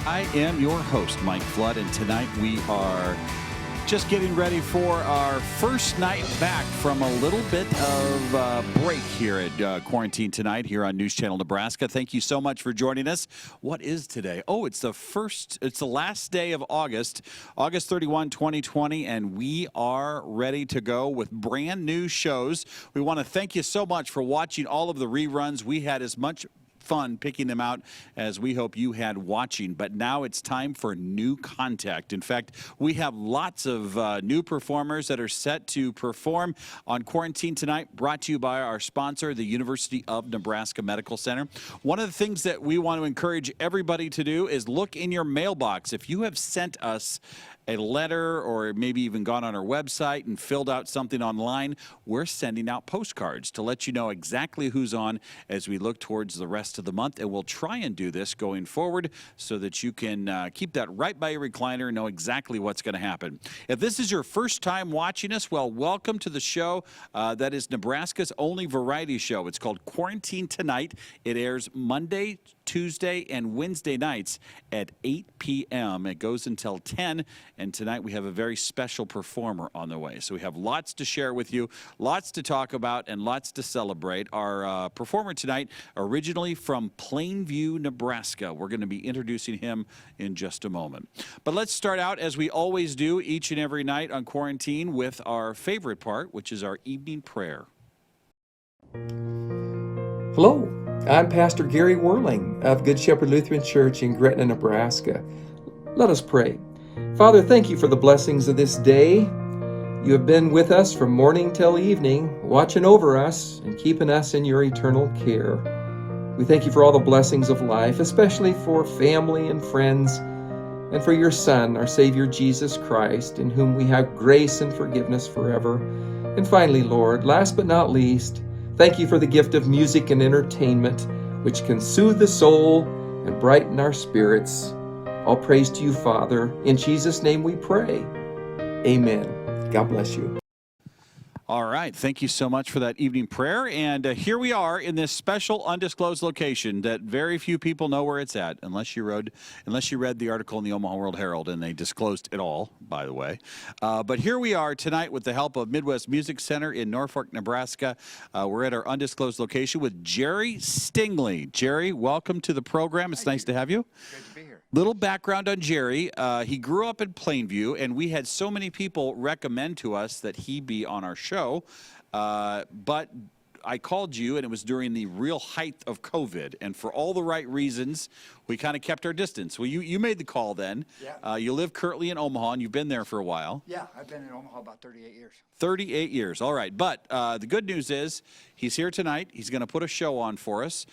I am your host, Mike Flood, and tonight we are just getting ready for our first night back from a little bit of break here at Quarantine Tonight here on News Channel Nebraska. Thank you so much for joining us. What is today? Oh, it's the last day of August 31, 2020, and we are ready to go with brand new shows. We want to thank you so much for watching all of the reruns. We had as much fun picking them out as we hope you had watching, but now it's time for new contact. In fact, we have lots of new performers that are set to perform on Quarantine Tonight, brought to you by our sponsor, the University of Nebraska Medical Center. One of the things that we want to encourage everybody to do is look in your mailbox. If you have sent us a letter or maybe even gone on our website and filled out something online, we're sending out postcards to let you know exactly who's on as we look towards the rest of the month. And we'll try and do this going forward so that you can keep that right by your recliner and know exactly what's going to happen. If this is your first time watching us, well, welcome to the show that is Nebraska's only variety show. It's called Quarantine Tonight. It airs Monday, Tuesday, and Wednesday nights at 8 p.m. It goes until 10, and tonight we have a very special performer on the way. So we have lots to share with you, lots to talk about, and lots to celebrate. Our performer tonight, originally from Plainview, Nebraska. We're going to be introducing him in just a moment. But let's start out, as we always do each and every night on Quarantine, with our favorite part, which is our evening prayer. Hello. I'm Pastor Gary Worling of Good Shepherd Lutheran Church in Gretna, Nebraska. Let us pray. Father, thank you for the blessings of this day. You have been with us from morning till evening, watching over us and keeping us in your eternal care. We thank you for all the blessings of life, especially for family and friends, and for your Son, our Savior Jesus Christ, in whom we have grace and forgiveness forever. And finally, Lord, last but not least, thank you for the gift of music and entertainment, which can soothe the soul and brighten our spirits. All praise to you, Father. In Jesus' name we pray. Amen. God bless you. All right. Thank you so much for that evening prayer. And here we are in this special undisclosed location that very few people know where it's at, unless you read the article in the Omaha World Herald, and they disclosed it all, by the way. But here we are tonight with the help of Midwest Music Center in Norfolk, Nebraska. We're at our undisclosed location with Jerry Stingley. Jerry, welcome to the program. It's nice to have you. Good to be here. Little background on Jerry. He grew up in Plainview, and we had so many people recommend to us that he be on our show. But I called you, and it was during the real height of COVID. And for all the right reasons, we kind of kept our distance. Well, you made the call then. Yeah. You live currently in Omaha, and you've been there for a while. Yeah, I've been in Omaha about 38 years. 38 years. All right. But the good news is he's here tonight. He's going to put a show on for us.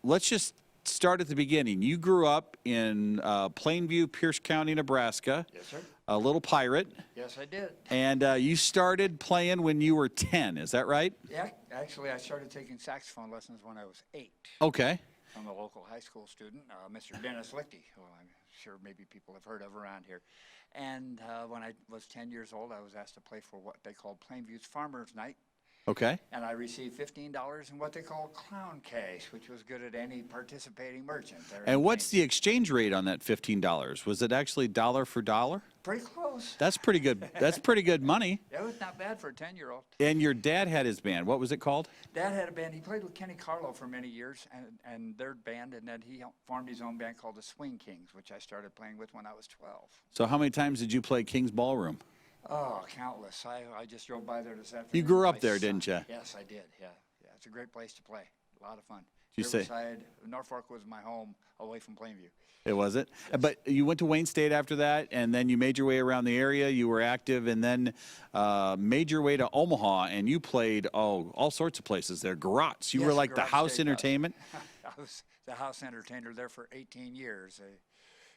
Let's just start at the beginning. You grew up in Plainview, Pierce County, Nebraska. Yes, sir. A little pirate. Yes, I did. And you started playing when you were 10. Is that right? Yeah, actually, I started taking saxophone lessons when I was 8. Okay. From a local high school student, Mr. Dennis Lichty, who I'm sure maybe people have heard of around here. And when I was 10 years old, I was asked to play for what they called Plainview's Farmers Night. Okay. And I received $15 in what they call clown cash, which was good at any participating merchant. And what's the exchange rate on that $15? Was it actually dollar for dollar? Pretty close. That's pretty good. That's pretty good money. It was not bad for a 10-year-old. And your dad had his band. What was it called? Dad had a band. He played with Kenny Carlo for many years and their band, and then he formed his own band called the Swing Kings, which I started playing with when I was 12. So how many times did you play King's Ballroom? Oh, countless. I just drove by there this afternoon. You grew up there, didn't you? Yes, I did. Yeah. It's a great place to play. A lot of fun. You say Norfolk was my home away from Plainview. It was it? Yes. But you went to Wayne State after that, and then you made your way around the area. You were active, and then made your way to Omaha, and you played all sorts of places there. Garrots. You were like the house entertainment. I was the house entertainer there for 18 years.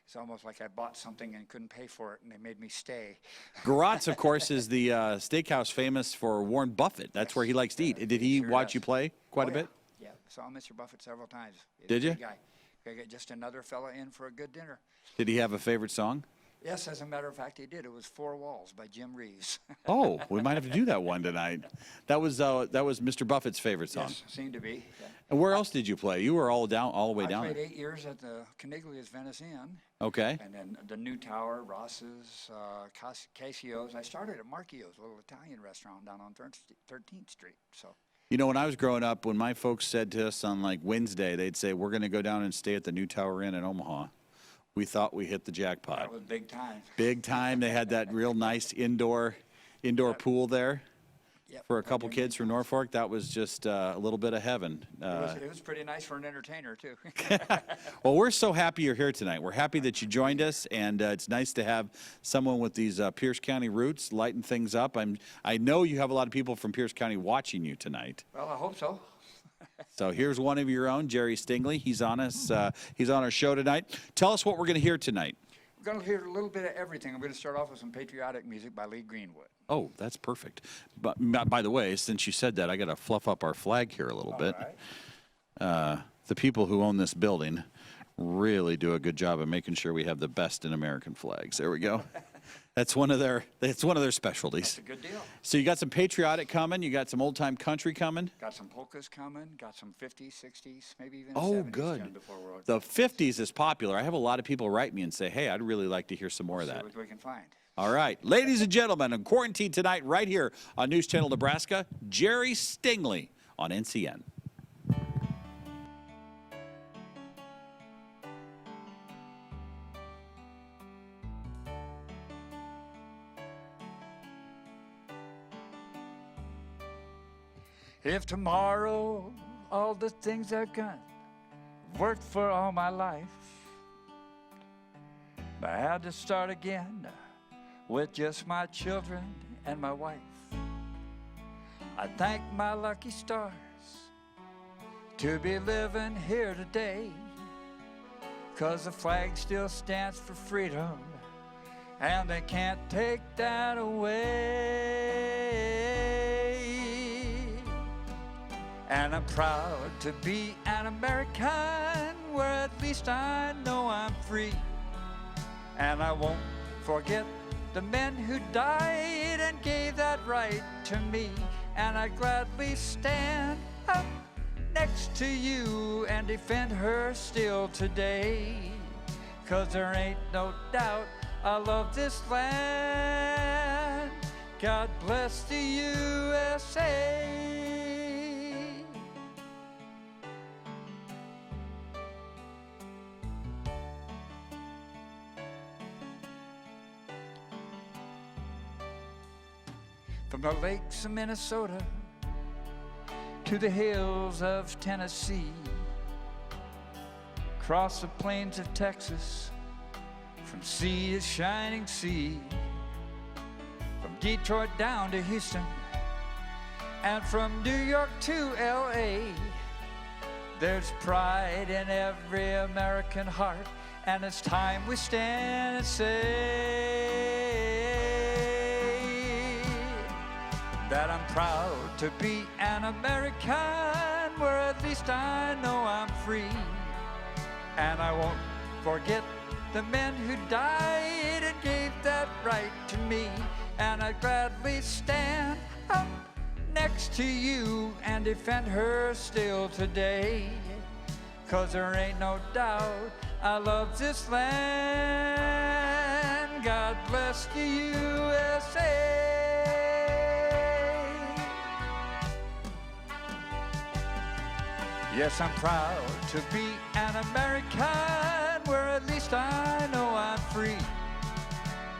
It's almost like I bought something and couldn't pay for it, and they made me stay. Garrots, of course, is the steakhouse famous for Warren Buffett. That's where he likes to eat. Did he watch you play quite a bit? Yeah, saw Mr. Buffett several times. Did you? Guy. I got just another fella in for a good dinner. Did he have a favorite song? Yes, as a matter of fact, he did. It was Four Walls by Jim Reeves. Oh, we might have to do that one tonight. That was Mr. Buffett's favorite song. Yes, seemed to be. Yeah. And where else did you play? You were all the way down I played there. 8 years at the Caniglia's Venice Inn. Okay. And then the New Tower, Ross's, Casio's. I started at Marchio's, a little Italian restaurant down on 13th Street. So. You know, when I was growing up, when my folks said to us on like Wednesday, they'd say, we're going to go down and stay at the New Tower Inn in Omaha. We thought we hit the jackpot. That was big time. Big time. They had that real nice indoor pool there. Yep. For a couple kids from Norfolk. That was just a little bit of heaven. It was pretty nice for an entertainer, too. Well, we're so happy you're here tonight. We're happy that you joined us, and it's nice to have someone with these Pierce County roots lighten things up. I know you have a lot of people from Pierce County watching you tonight. Well, I hope so. So here's one of your own, Jerry Stingley. He's on he's on our show tonight. Tell us what we're going to hear tonight. We're going to hear a little bit of everything. I'm going to start off with some patriotic music by Lee Greenwood. Oh, that's perfect. But by the way, since you said that, I got to fluff up our flag here a little bit. Right. The people who own this building really do a good job of making sure we have the best in American flags. There we go. That's one of their specialties. That's a good deal. So you got some patriotic coming. You got some old time country coming. Got some polkas coming. Got some 50s, 60s, maybe even Oh, 70s. good. Before World The 50s is popular. I have a lot of people write me and say, hey, I'd really like to hear some more of See that. what we can find. All right. Ladies and gentlemen, in Quarantine tonight, right here on News Channel Nebraska, Jerry Stingley on NCN. If tomorrow all the things I've done worked for all my life, I had to start again with just my children and my wife. I thank my lucky stars to be living here today, 'cause the flag still stands for freedom and they can't take that away. And I'm proud to be an American, where at least I know I'm free. And I won't forget the men who died and gave that right to me. And I gladly stand up next to you and defend her still today. 'Cause there ain't no doubt I love this land. God bless the USA. From the lakes of Minnesota to the hills of Tennessee, across the plains of Texas, from sea to shining sea, from Detroit down to Houston, and from New York to LA, there's pride in every American heart, and it's time we stand and say that I'm proud to be an American, where at least I know I'm free. And I won't forget the men who died and gave that right to me. And I'd gladly stand up next to you and defend her still today. 'Cause there ain't no doubt I love this land. God bless the USA. Yes, I'm proud to be an American, where at least I know I'm free.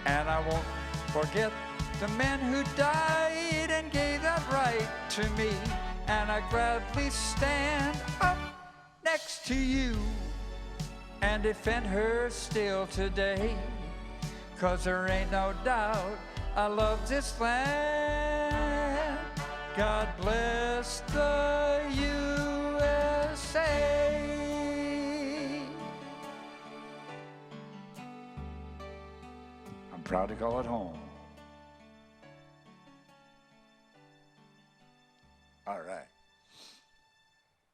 And I won't forget the men who died and gave that right to me. And I gladly stand up next to you and defend her still today. 'Cause there ain't no doubt I love this land. God bless the USA. I'm proud to call it home. All right.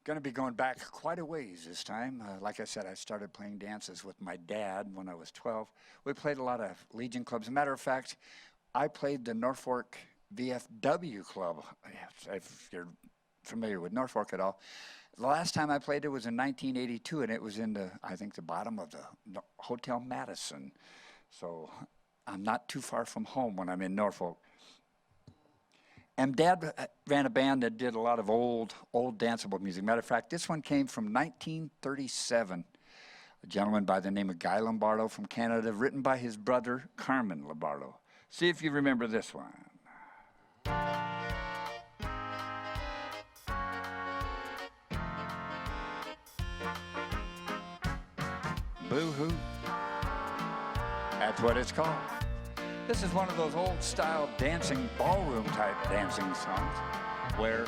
Going to be going back quite a ways this time. Like I said, I started playing dances with my dad when I was 12. We played a lot of Legion clubs. As a matter of fact, I played the Norfolk VFW club, if you're familiar with Norfolk at all. The last time I played it was in 1982, and it was in I think the bottom of the Hotel Madison. So I'm not too far from home when I'm in Norfolk. And Dad ran a band that did a lot of old danceable music. Matter of fact, this one came from 1937. A gentleman by the name of Guy Lombardo from Canada, written by his brother, Carmen Lombardo. See if you remember this one. Boo-hoo. That's what it's called. This is one of those old-style dancing, ballroom-type dancing songs where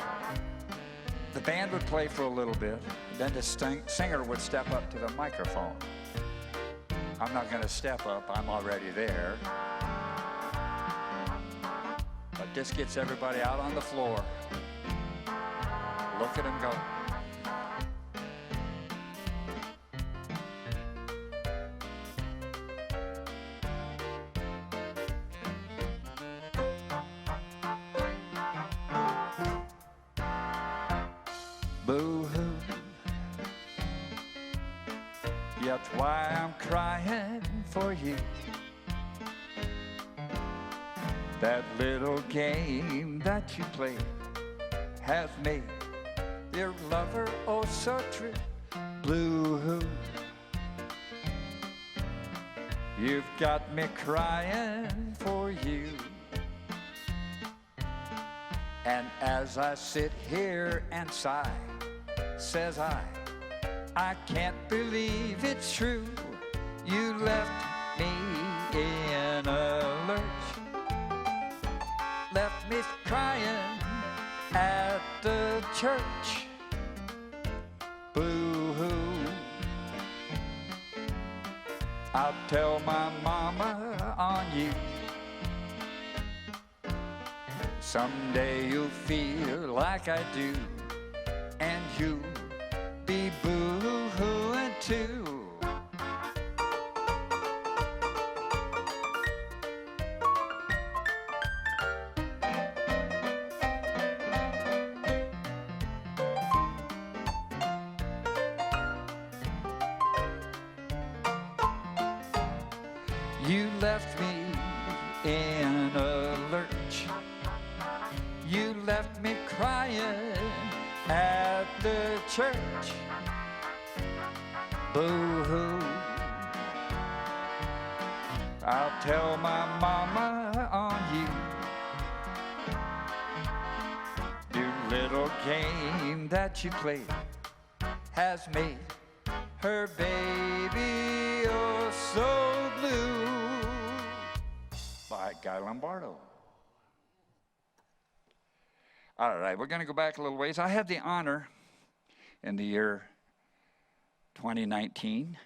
the band would play for a little bit, then the singer would step up to the microphone. I'm not going to step up, I'm already there. But this gets everybody out on the floor. Look at them go. Boo-hoo. That's why I'm crying for you. That little game that you play has made your lover oh so true. Boo-hoo. You've got me crying for you. And as I sit here and sigh, says I can't believe it's true. You left me in a lurch, left me crying at the church. Boo-hoo. I'll tell my mama on you. Someday you'll feel like I do, and you'll be boo-hooing too. You left me in a lurch. You left me crying at the church. Boo-hoo. I'll tell my mama on you. Your little game that you played has made her baby oh so blue. By Guy Lombardo. All right, we're going to go back a little ways. I had the honor in the year 2019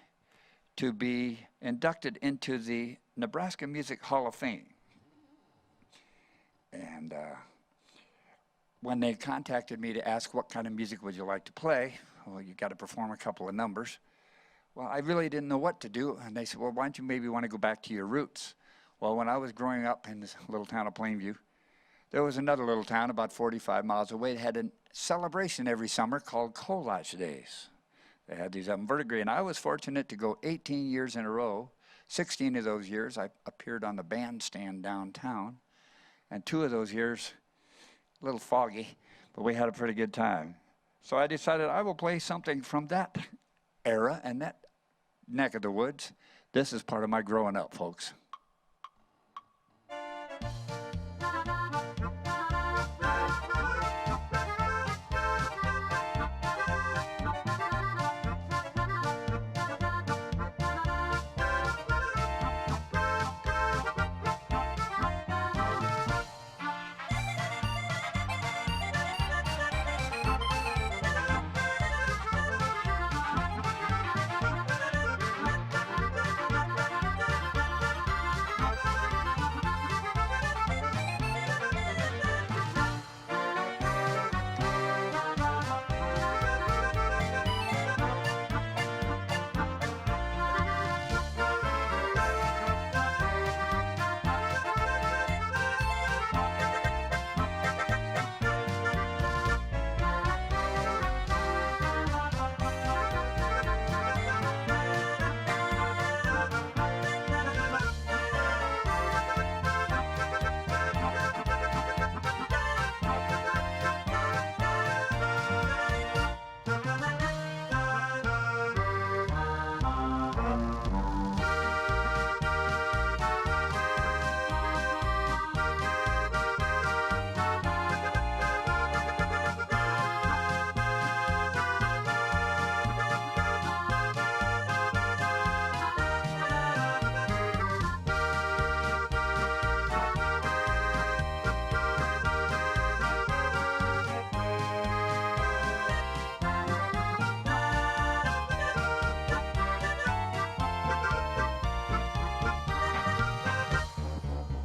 to be inducted into the Nebraska Music Hall of Fame. And when they contacted me to ask what kind of music would you like to play, well, you got to perform a couple of numbers. Well, I really didn't know what to do. And they said, well, why don't you maybe want to go back to your roots? Well, when I was growing up in this little town of Plainview, there was another little town about 45 miles away that had a celebration every summer called Collage Days. They had these up in Verdigris, and I was fortunate to go 18 years in a row. 16 of those years, I appeared on the bandstand downtown, and 2 of those years, a little foggy, but we had a pretty good time. So I decided I will play something from that era and that neck of the woods. This is part of my growing up, folks.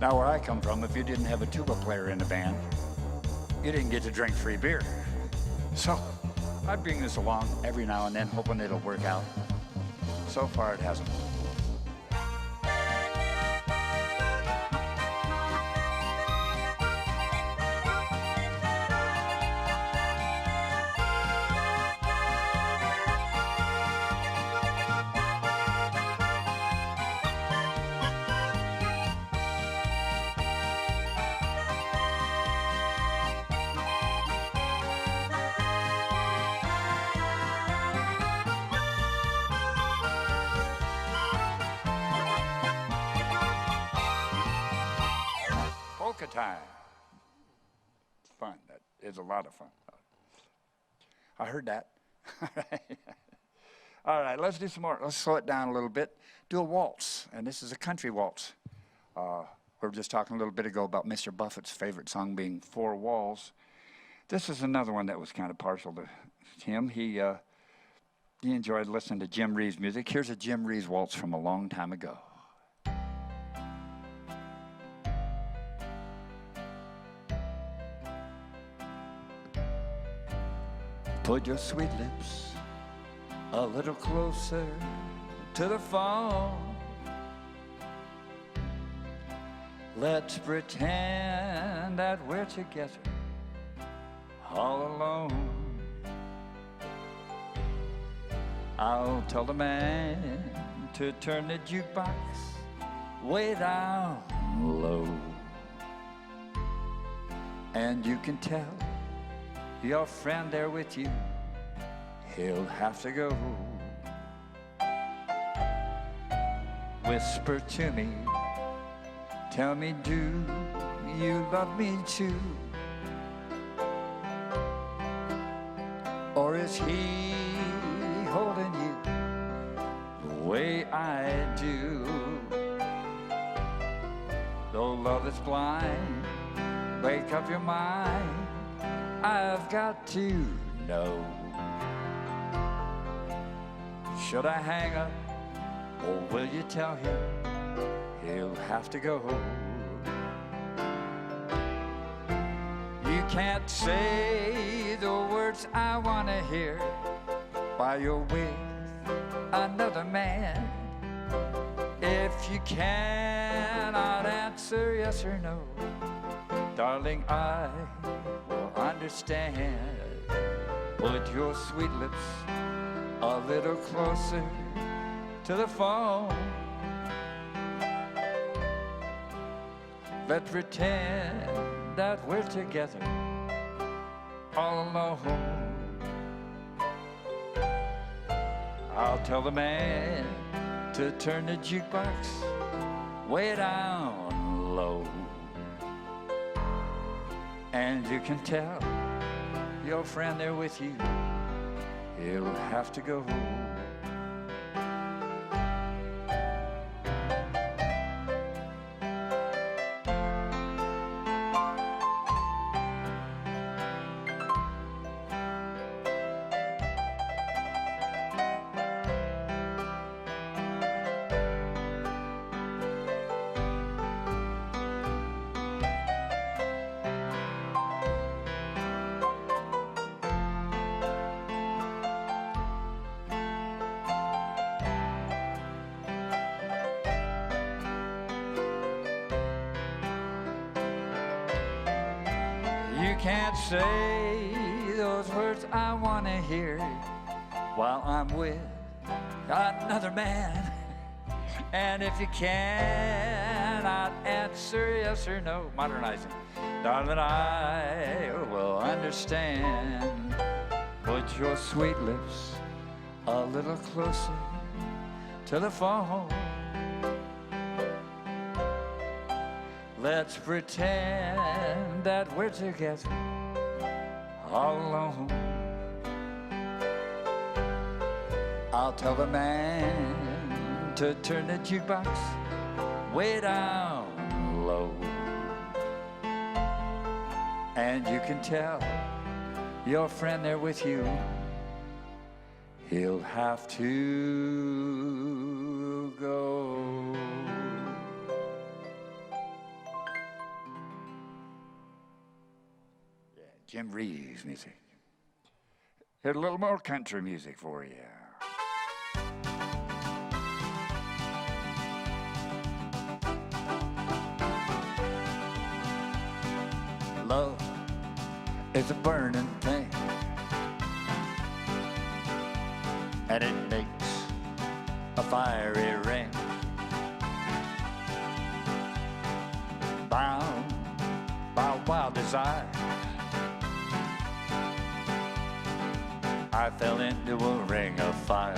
Now, where I come from, if you didn't have a tuba player in the band, you didn't get to drink free beer. So I bring this along every now and then, hoping it'll work out. So far, it hasn't. Polka time. It's fun. That is a lot of fun. I heard that. All right, let's do some more. Let's slow it down a little bit. Do a waltz, and this is a country waltz. We were just talking a little bit ago about Mr. Buffett's favorite song being Four Walls. This is another one that was kind of partial to him. He enjoyed listening to Jim Reeves music. Here's a Jim Reeves waltz from a long time ago. Put your sweet lips a little closer to the phone. Let's pretend that we're together all alone. I'll tell the man to turn the jukebox way down low. And you can tell your friend there with you, he'll have to go. Whisper to me, tell me, do you love me too? Or is he holding you the way I do? Though love is blind, make up your mind, I've got to know. Should I hang up, or will you tell him he'll have to go? You can't say the words I want to hear while you're with another man. If you cannot answer yes or no, darling, I will understand. Put your sweet lips a little closer to the phone. Let's pretend that we're together all alone. I'll tell the man to turn the jukebox way down low. And you can tell your friend there with you, he'll have to go. You can't say those words I want to hear while I'm with another man. And if you cannot answer yes or no, modernizing, darling, I will understand. Put your sweet lips a little closer to the phone. Let's pretend that we're together all alone. I'll tell the man to turn the jukebox way down low. And you can tell your friend there with you, he'll have to go. Jim Reeves music. Here's a little more country music for you. Love is a burning thing, and it makes a fiery ring. Bound by wild desire, I fell into a ring of fire.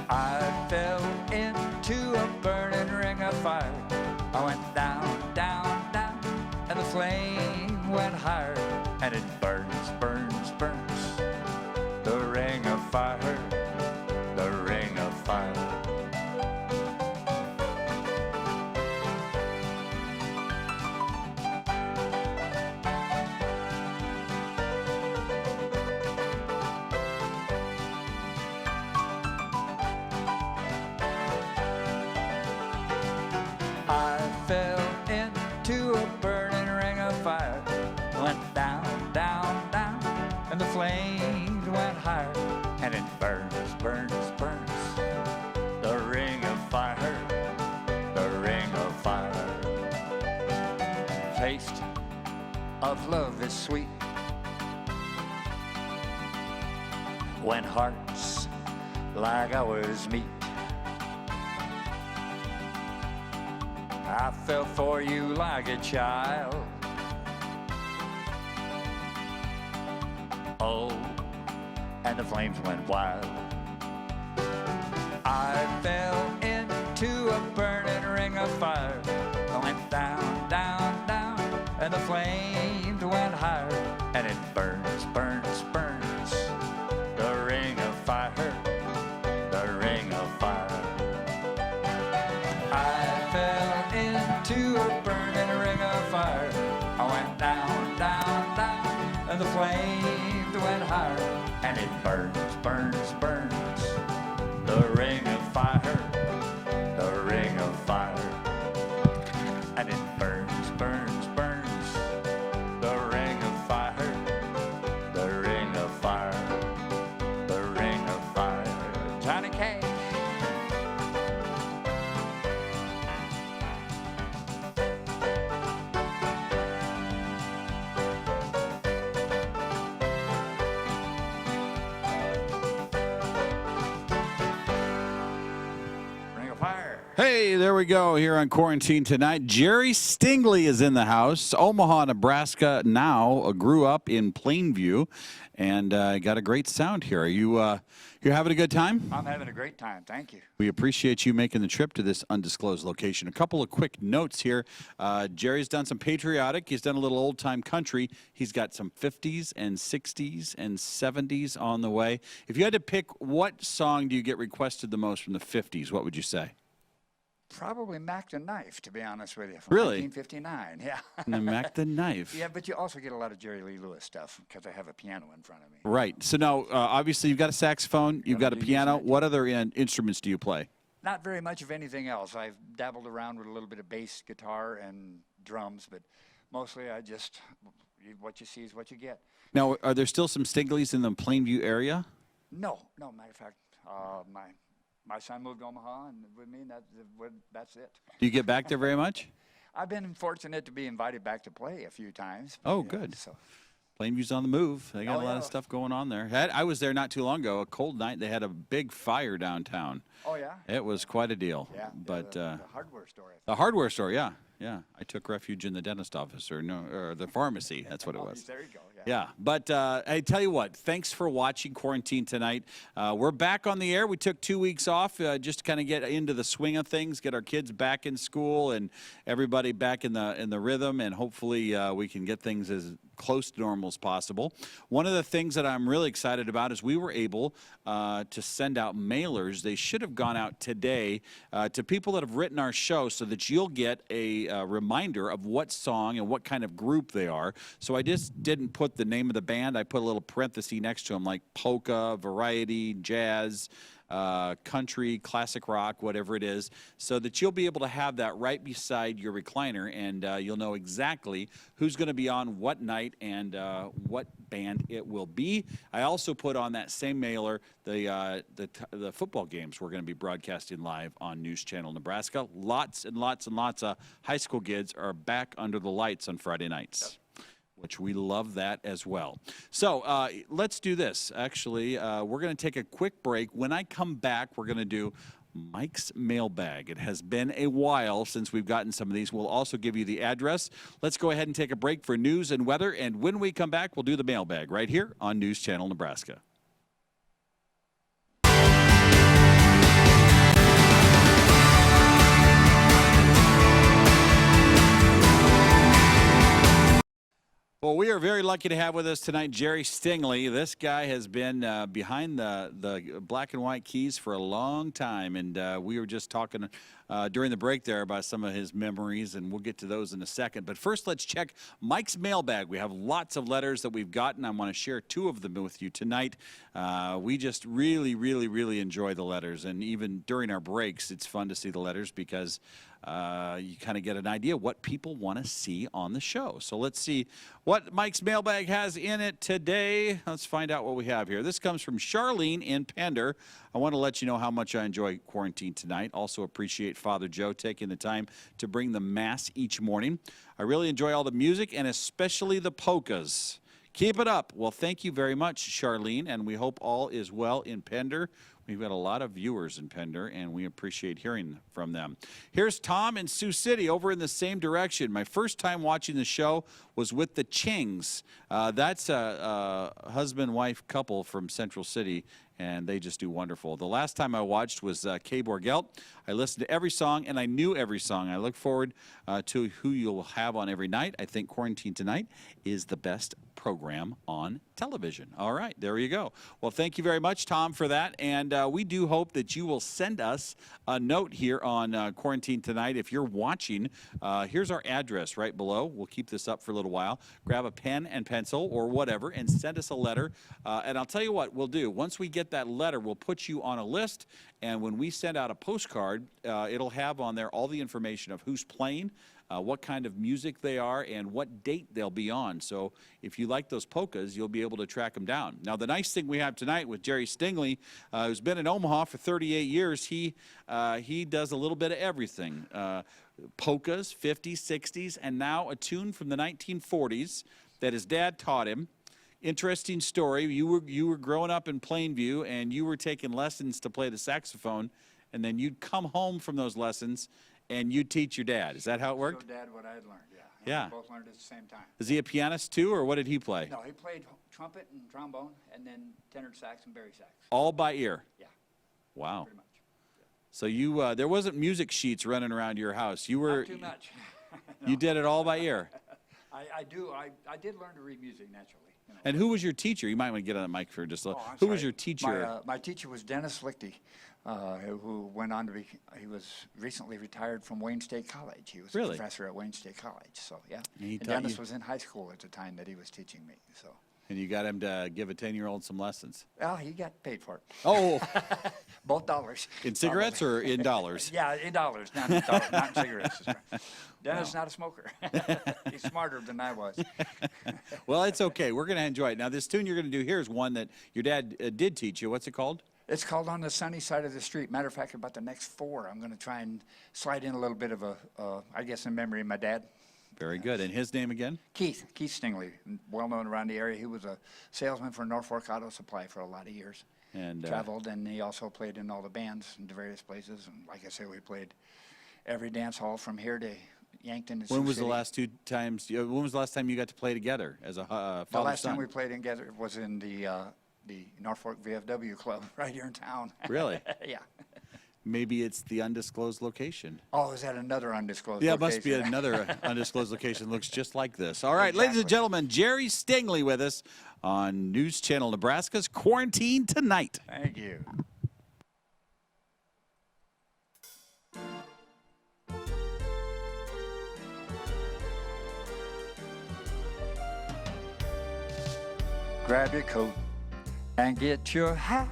I fell into a burning ring of fire. I went down, down, down, and the flame went higher, and it burns, burns, burns. The ring of fire, the ring of fire. I fell into a burning ring of fire. Went down, down, down, and the flames went higher, and it burns, burns, burns. The ring of fire, the ring of fire. Taste of love is sweet when hearts like ours meet. I fell for you like a child. Oh, and the flames went wild. I fell into a burning ring of fire. I went down, down, down, and the flames went higher, and it burns, burns, burns. The ring of fire, the ring of fire. I fell into a burning ring of fire. I went down, down, down, and the flames went higher, and it burns, burns, burns. The ring of fire, the ring of fire, and it burns, burns, burns. The ring of fire, the ring of fire, the ring of fire. Johnny Cash. Ring of fire. Hey, there we go here on Quarantine Tonight. Jerry Stingley is in the house. Omaha, Nebraska now, grew up in Plainview and got a great sound here. Are you're having a good time? I'm having a great time. Thank you. We appreciate you making the trip to this undisclosed location. A couple of quick notes here. Jerry's done some patriotic. He's done a little old-time country. He's got some 50s and 60s and 70s on the way. If you had to pick, what song do you get requested the most from the 50s, what would you say? Probably Mac the Knife, to be honest with you. From Really? 1959, yeah. The Mac the Knife. Yeah, but you also get a lot of Jerry Lee Lewis stuff because I have a piano in front of me. Right. So now, obviously, you've got a saxophone, you've got a piano. What other instruments do you play? Not very much of anything else. I've dabbled around with a little bit of bass guitar and drums, but mostly I just, what you see is what you get. Now, are there still some Stingleys in the Plainview area? No, matter of fact, my son moved to Omaha, and with me, that's it. Do you get back there very much? I've been fortunate to be invited back to play a few times. Oh, good. So. Plainview's on the move. They got a lot yeah. of stuff going on there. I was there not too long ago. A cold night. They had a big fire downtown. Oh, yeah? It was quite a deal. Yeah. But the hardware store. I think. the hardware store, yeah. Yeah. I took refuge in the dentist office or the pharmacy. That's what it was. There you go. Yeah. Yeah, but I tell you what, thanks for watching Quarantine Tonight. We're back on the air. We took 2 weeks off just to kind of get into the swing of things, get our kids back in school and everybody back in the rhythm, and hopefully we can get things as close to normal as possible. One of the things that I'm really excited about is we were able to send out mailers. They should have gone out today to people that have written our show so that you'll get a reminder of what song and what kind of group they are. So I just didn't put the name of the band. I put a little parenthesis next to them like polka, variety, jazz, country, classic rock, whatever it is, so that you'll be able to have that right beside your recliner, and you'll know exactly who's going to be on what night and what band it will be. I also put on that same mailer the football games we're going to be broadcasting live on News Channel Nebraska. Lots and lots and lots of high school kids are back under the lights on Friday nights. Which we love that as well. So let's do this. Actually, we're going to take a quick break. When I come back, we're going to do Mike's Mailbag. It has been a while since we've gotten some of these. We'll also give you the address. Let's go ahead and take a break for news and weather. And when we come back, we'll do the mailbag right here on News Channel Nebraska. Well, we are very lucky to have with us tonight Jerry Stingley. This guy has been behind the black and white keys for a long time, and we were just talking during the break there about some of his memories, and we'll get to those in a second. But first, let's check Mike's mailbag. We have lots of letters that we've gotten. I want to share 2 of them with you tonight. We just really, really, really enjoy the letters, and even during our breaks, it's fun to see the letters because you kind of get an idea what people want to see on the show. So let's see what Mike's mailbag has in it today. Let's find out what we have here. This comes from Charlene in Pender. I want to let you know how much I enjoy quarantine tonight. Also appreciate Father Joe taking the time to bring the Mass each morning. I really enjoy all the music and especially the polkas. Keep it up. Well, thank you very much, Charlene, and we hope all is well in Pender. We've got a lot of viewers in Pender, and we appreciate hearing from them. Here's Tom in Sioux City over in the same direction. My first time watching the show was with the Chings. That's a husband-wife couple from Central City, and they just do wonderful. The last time I watched was Kay Borgelt. I listened to every song, and I knew every song. I look forward to who you'll have on every night. I think Quarantine Tonight is the best program on television. All right, there you go. Well, thank you very much, Tom, for that, and we do hope that you will send us a note here on Quarantine Tonight. If you're watching, here's our address right below. We'll keep this up for a little while. Grab a pen and pencil or whatever and send us a letter, and I'll tell you what we'll do. Once we get that letter, we'll put you on a list, and when we send out a postcard, it'll have on there all the information of who's playing, what kind of music they are, and what date they'll be on. So if you like those polkas, you'll be able to track them down. Now, the nice thing we have tonight with Jerry Stingley, who's been in Omaha for 38 years, he does a little bit of everything. Polkas, 50s, 60s, and now a tune from the 1940s that his dad taught him. Interesting story. You were growing up in Plainview, and you were taking lessons to play the saxophone, and then you'd come home from those lessons, and you'd teach your dad. Is that how it worked? Showed Dad what I had learned, yeah. And Yeah. We both learned at the same time. Is he a pianist too, or what did he play? No, he played trumpet and trombone, and then tenor sax and bari sax. All by ear? Yeah, Wow. pretty much. So you, there wasn't music sheets running around your house. You were, Not too much. you did it all by ear. I did learn to read music naturally. You know. And who was your teacher? You might want to get on the mic for just a little. I'm Who was sorry. your teacher? My teacher was Dennis Lichty, who went on to be, he was recently retired from Wayne State College. He was Really? a professor at Wayne State College, so yeah. And he And taught Dennis you- was in high school at the time that he was teaching me, so. And you got him to give a 10-year-old some lessons. Well, he got paid for it. Oh, Both dollars. in cigarettes or in dollars? Yeah, in dollars, not in dollars, not in cigarettes. Dennis is not a smoker. He's smarter than I was. Well, it's okay. We're going to enjoy it. Now, this tune you're going to do here is one that your dad did teach you. What's it called? It's called On the Sunny Side of the Street. Matter of fact, about the next 4, I'm going to try and slide in a little bit of a, I guess, in memory of my dad. Very good. And his name again? Keith Stingley, well known around the area. He was a salesman for Norfolk Auto Supply for a lot of years. And Traveled, and he also played in all the bands in the various places. And like I say, we played every dance hall from here to Yankton and when Sioux was the City. last two times? When was the last time you got to play together as a father-son? The last time we played together was in the Norfolk VFW club right here in town. Really? Yeah. Maybe it's the undisclosed location. Oh, is that another undisclosed Yeah, it location? must be another undisclosed location. Looks just like this. All right, ladies and Exactly. gentlemen, Jerry Stingley with us on News Channel Nebraska's Quarantine Tonight. Thank you. Grab your coat and get your hat.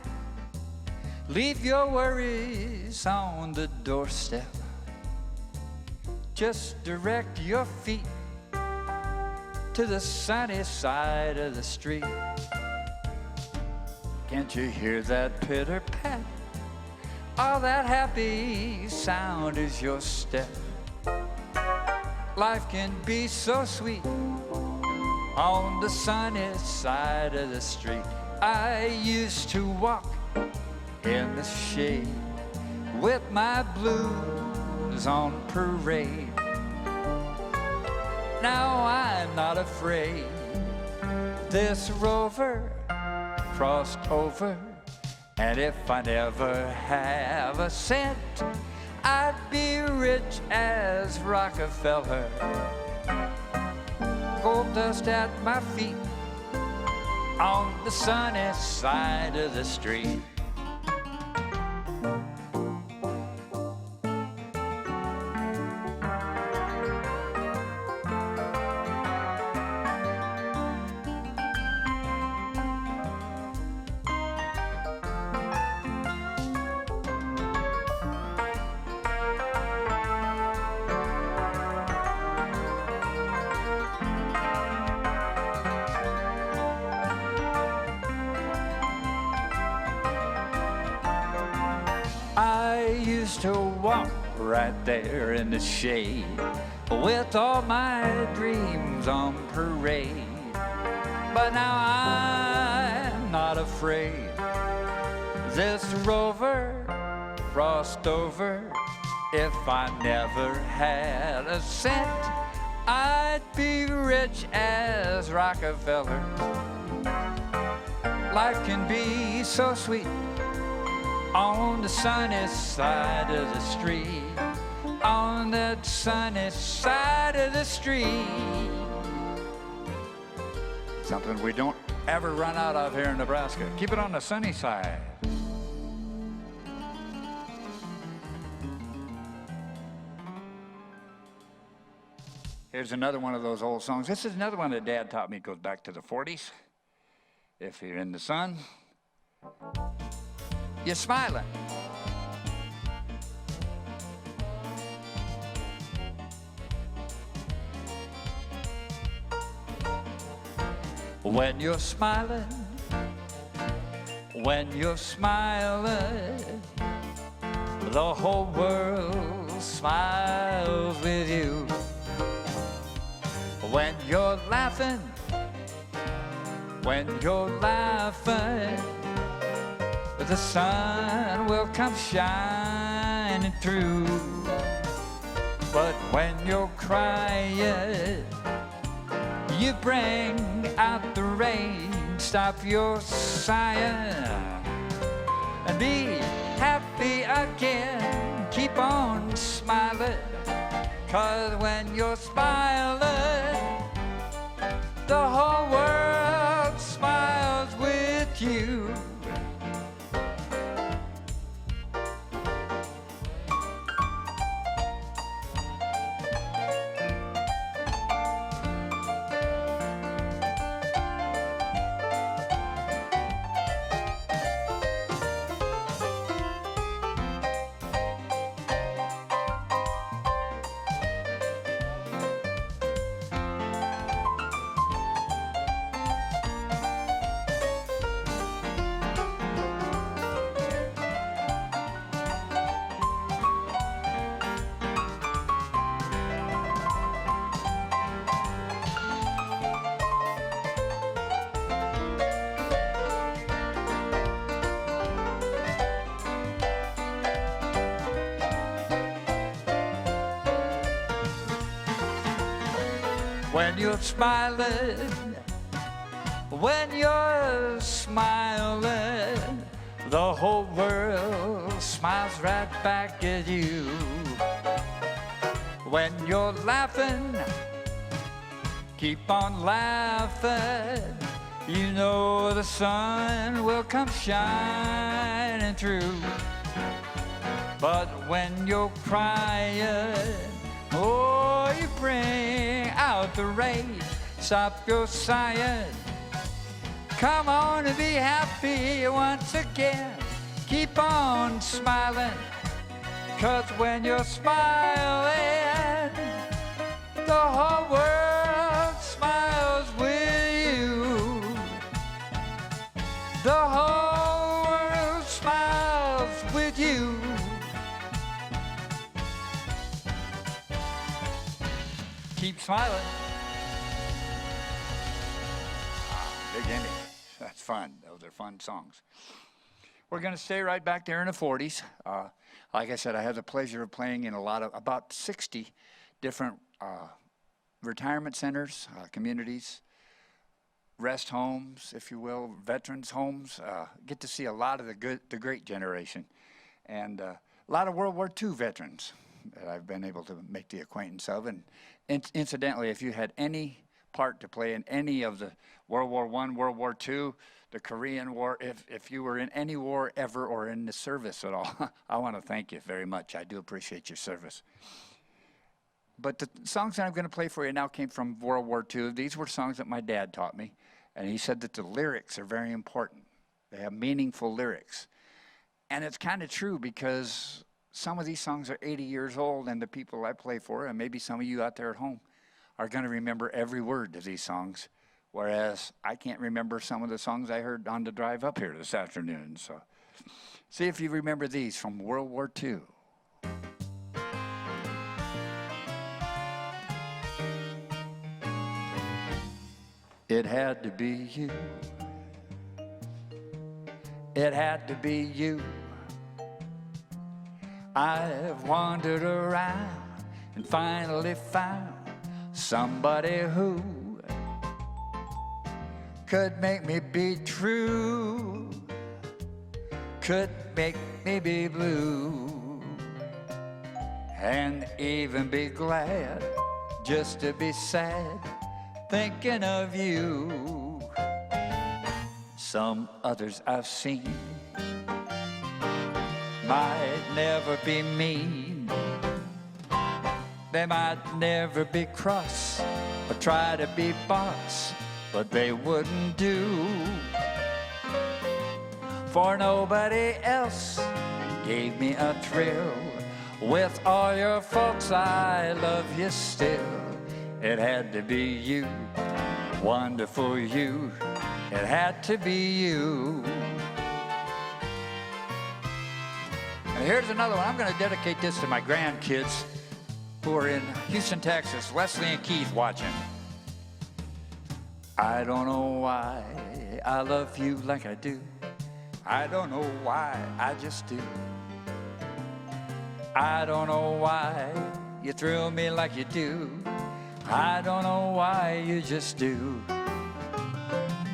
Leave your worries on the doorstep. Just direct your feet to the sunny side of the street. Can't you hear that pitter-pat? All that happy sound is your step. Life can be so sweet on the sunny side of the street. I used to walk in the shade with my blues on parade. Now I'm not afraid. This rover crossed over, and if I never have a cent, I'd be rich as Rockefeller. Gold dust at my feet on the sunny side of the street. I used to walk right there in the shade with all my dreams on parade. But now I'm not afraid. This rover crossed over. If I never had a cent, I'd be rich as Rockefeller. Life can be so sweet on the sunny side of the street, on that sunny side of the street. Something we don't ever run out of here in Nebraska. Keep it on the sunny side. Here's another one of those old songs. This is another one that Dad taught me. It goes back to the 40s. If you're in the sun, you're smiling. When you're smiling, when you're smiling, the whole world smiles with you. When you're laughing, when you're laughing, the sun will come shining through. But when you're crying, you bring out the rain. Stop your sighing and be happy again. Keep on smiling, 'cause when you're smiling, the whole world smiles with you. When you're smiling, when you're smiling, the whole world smiles right back at you. When you're laughing, keep on laughing. You know the sun will come shining through. But when you're crying, oh, you bring out the rain. Stop your sighing. Come on and be happy once again. keep on smiling, 'cause when you're smiling, the whole world smiles with you. The whole world smiles with you. Keep smiling. Big Indy. That's fun. Those are fun songs. We're going to stay right back there in the 40s. Like I said, I had the pleasure of playing in about 60 different retirement centers, communities, rest homes, if you will, veterans homes. Get to see a lot of the great generation, and a lot of World War II veterans that I've been able to make the acquaintance of. And incidentally, if you had any part to play in any of the World War I, World War II, the Korean War, if you were in any war ever or in the service at all, I want to thank you very much. I do appreciate your service. But the songs that I'm going to play for you now came from World War II. These were songs that my dad taught me, and he said that the lyrics are very important. They have meaningful lyrics. And it's kind of true, because some of these songs are 80 years old, and the people I play for, and maybe some of you out there at home, are going to remember every word of these songs, whereas I can't remember some of the songs I heard on the drive up here this afternoon. So see if you remember these from World War II. It had to be you. It had to be you. I've wandered around and finally found somebody who could make me be true, could make me be blue, and even be glad just to be sad thinking of you. Some others I've seen might never be mean, they might never be cross or try to be boss, but they wouldn't do. For nobody else gave me a thrill. With all your faults, I love you still. It had to be you, wonderful you. It had to be you. And here's another one. I'm going to dedicate this to my grandkids who are in Houston, Texas. Wesley and Keith watching. I don't know why I love you like I do. I don't know why, I just do. I don't know why you thrill me like you do. I don't know why, you just do.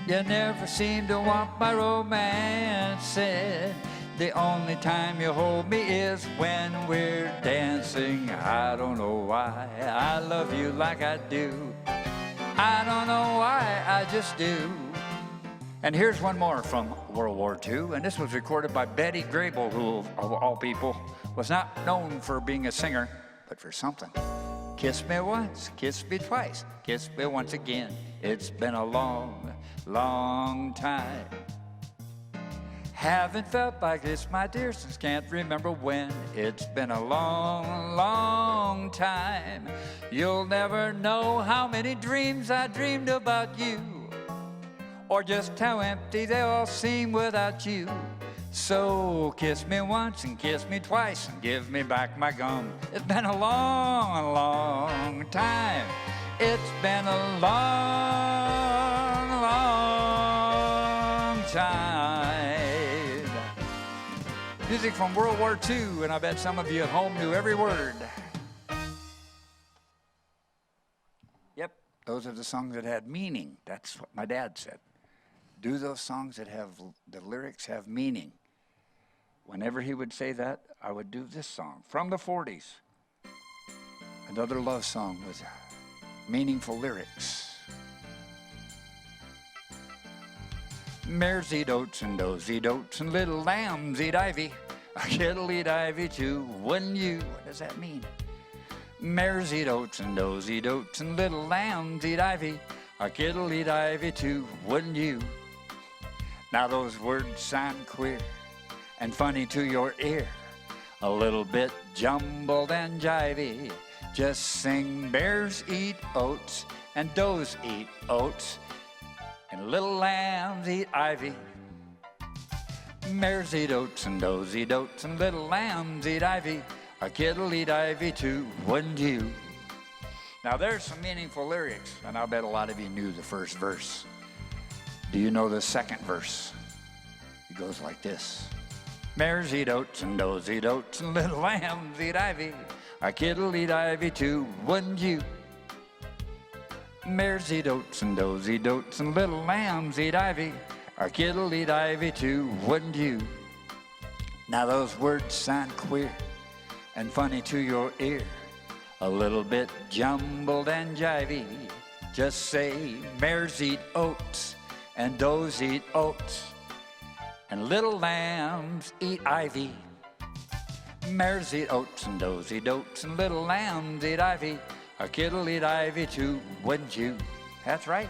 You never seem to want my romance. The only time you hold me is when we're dancing. I don't know why I love you like I do. I don't know why, I just do. And here's one more from World War II, and this was recorded by Betty Grable, who, of all people, was not known for being a singer, but for something. Kiss me once, kiss me twice, kiss me once again. It's been a long, long time. Haven't felt like this, my dear, since can't remember when. It's been a long, long time. You'll never know how many dreams I dreamed about you, or just how empty they all seem without you. So kiss me once and kiss me twice and give me back my gum. It's been a long, long time. It's been a long, long time. Music from World War II, and I bet some of you at home knew every word. Yep, those are the songs that had meaning. That's what my dad said. Do those songs that have, the lyrics have meaning. Whenever he would say that, I would do this song from the 40s. Another love song with meaningful lyrics. Mares eat oats and does eat oats and little lambs eat ivy. A kid'll eat ivy too, wouldn't you? What does that mean? Mares eat oats and does eat oats and little lambs eat ivy. A kid'll eat ivy too, wouldn't you? Now those words sound queer. and funny to your ear, a little bit jumbled and jivey. Just sing bears eat oats and does eat oats and little lambs eat ivy. Mares eat oats and does eat oats and little lambs eat ivy. A kid'll eat ivy too, wouldn't you? Now there's some meaningful lyrics, and I'll bet a lot of you knew the first verse. Do you know the second verse? It goes like this. Mares eat oats and does eat oats and little lambs eat ivy. A kid'll eat ivy too, wouldn't you? Mares eat oats and does eat oats and little lambs eat ivy. A kid'll eat ivy too, wouldn't you? Now those words sound queer and funny to your ear, a little bit jumbled and jivey. Just say mares eat oats and does eat oats and little lambs eat ivy. Mares eat oats and does eat oats and little lambs eat ivy. A kid'll eat ivy too, wouldn't you? That's right.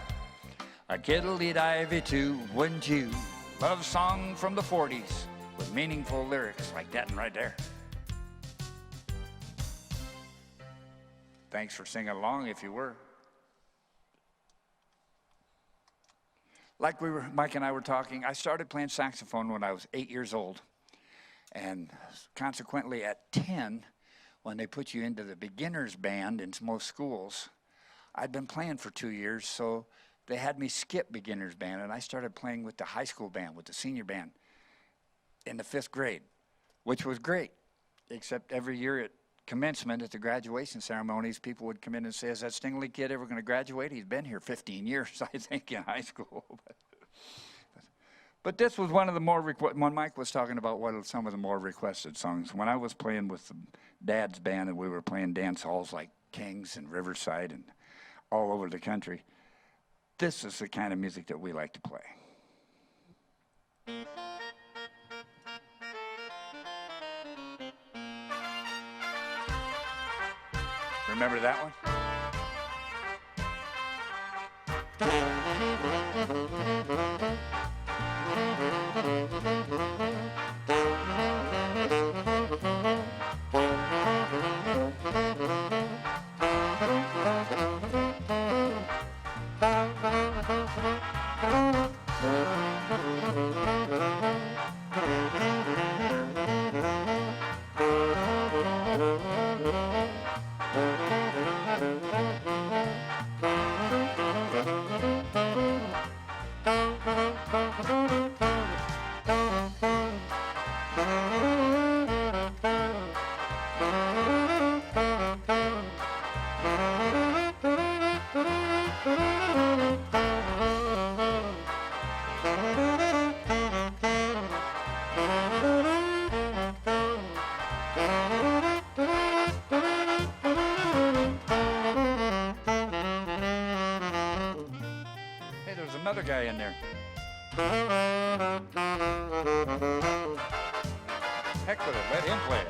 A kid'll eat ivy too, wouldn't you? Love song from the 40s with meaningful lyrics like that one right there. Thanks for singing along if you were. Like Mike and I were talking, I started playing saxophone when I was 8 years old. And consequently at 10, when they put you into the beginner's band in most schools, I'd been playing for 2 years, so they had me skip beginner's band, and I started playing with the high school band, with the senior band in the 5th grade, which was great, except every year at commencement, at the graduation ceremonies, people would come in and say, is that Stingley kid ever going to graduate? He's been here 15 years, I think, in high school. But this was one of the more, when Mike was talking about what are some of the more requested songs, when I was playing with the Dad's band and we were playing dance halls like Kings and Riverside and all over the country, this is the kind of music that we like to play. Remember that one? Another guy in there. Heck with it, let him play it.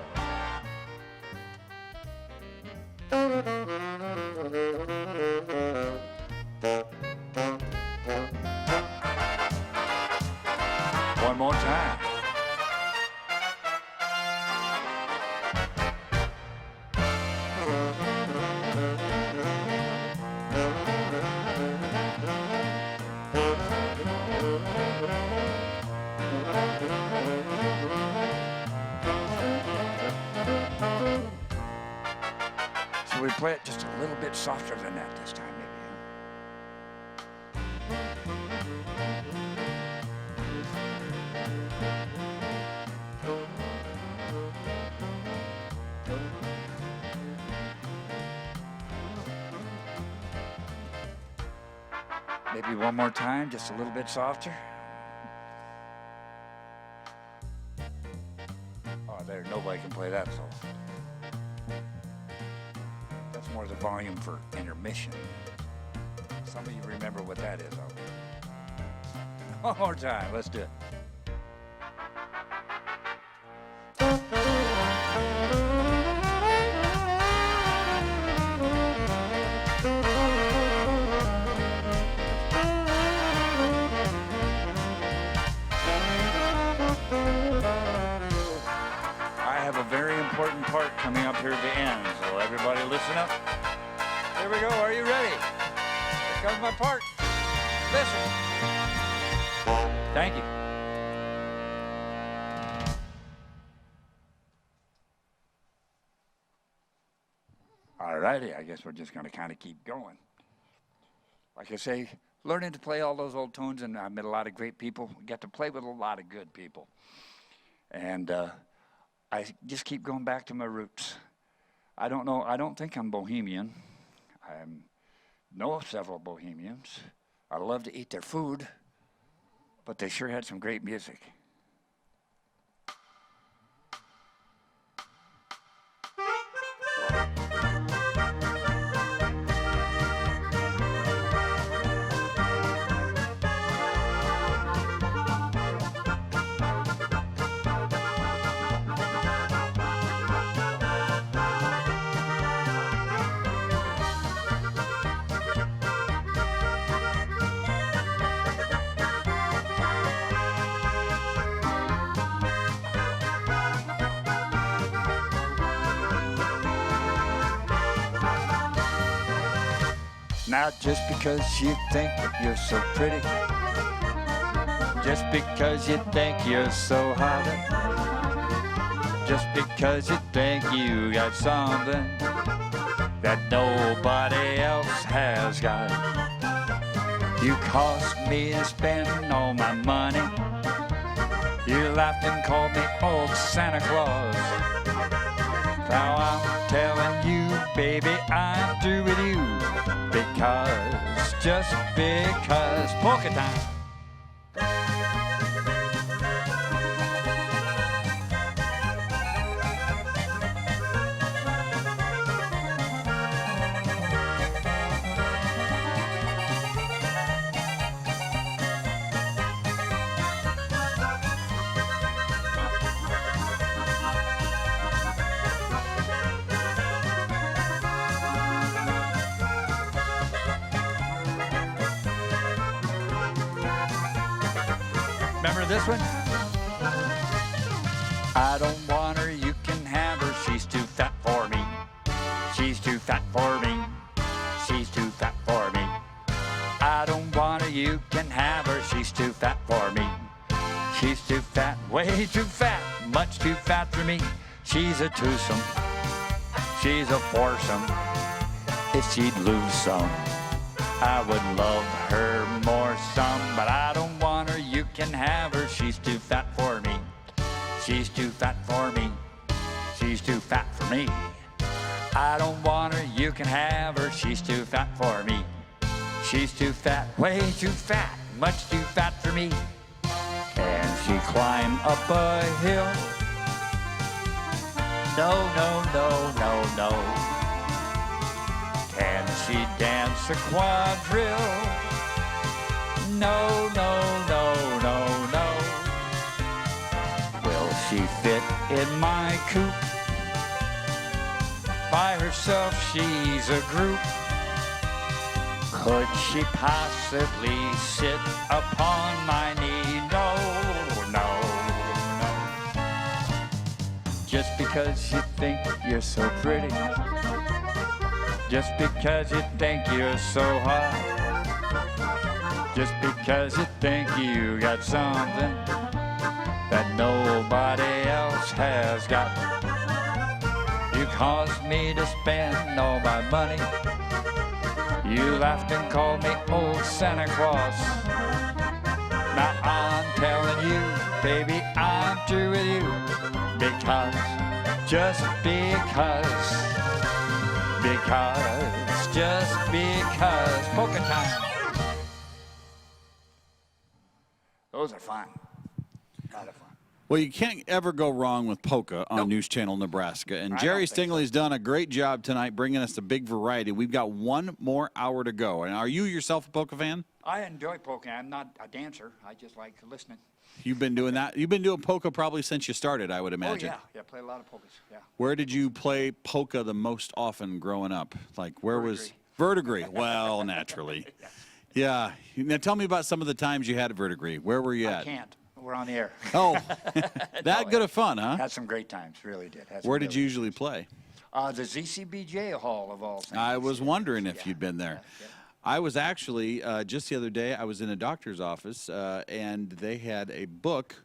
One more time. So we play it just a little bit softer than that this time, maybe. Maybe one more time, just a little bit softer. Oh, there, nobody can play that song. That's more the volume for intermission. Some of you remember what that is out there. One more time, let's do it. part coming up here at the end. So everybody listen up. Here we go. Are you ready? Here comes my part. Listen. Thank you. All righty. I guess we're just going to kind of keep going. Like I say, learning to play all those old tunes, and I met a lot of great people. Got to play with a lot of good people. And I just keep going back to my roots. I don't know. I don't think I'm Bohemian. I know several Bohemians. I love to eat their food, but they sure had some great music. Now just because you think you're so pretty, just because you think you're so hot, just because you think you got something that nobody else has got. You caused me to spend all my money. You laughed and called me old Santa Claus. Now I'm telling you, baby, I'm through with you. Because, just because, polka time. Remember this one? I don't want her, you can have her, she's too fat for me. She's too fat for me. She's too fat for me. I don't want her, you can have her, she's too fat for me. She's too fat, way too fat, much too fat for me. She's a twosome, she's a foursome. If she'd lose some, I would love her more some, but I don't want her, you can have her, she's too fat for me. She's too fat for me. She's too fat for me. I don't want her, you can have her, she's too fat for me. She's too fat, way too fat, much too fat for me. Can she climb up a hill? No, no, no, no, no. Can she dance a quadrille? No, no, no, no, no. Will she fit in my coupe? By herself she's a group. Could she possibly sit upon my knee? No, no, no. Just because you think you're so pretty, just because you think you're so hot, just because you think you got something that nobody else has got. You caused me to spend all my money. You laughed and called me old Santa Claus. Now I'm telling you, baby, I'm through with you. Because, just because, just because, polka time. Those are fun. A lot of fun. Well, you can't ever go wrong with polka on News Channel Nebraska. And Jerry Stingley's done a great job tonight bringing us a big variety. We've got one more hour to go. And are you yourself a polka fan? I enjoy polka. I'm not a dancer. I just like listening. You've been doing that? You've been doing polka probably since you started, I would imagine. Oh, yeah. Yeah, I play a lot of polkas, yeah. Where did you play polka the most often growing up? Like, where was Verdigris? Well, naturally. Yeah. Now, tell me about some of the times you had at Verdigris. Where were you at? I can't. we're on the air. Oh, that No, good of fun, huh? Had some great times, really did. Had some Where did you really usually play? The ZCBJ Hall of all things. I was wondering if Yeah, you'd been there. yeah. I was actually, just the other day, I was in a doctor's office, and they had a book.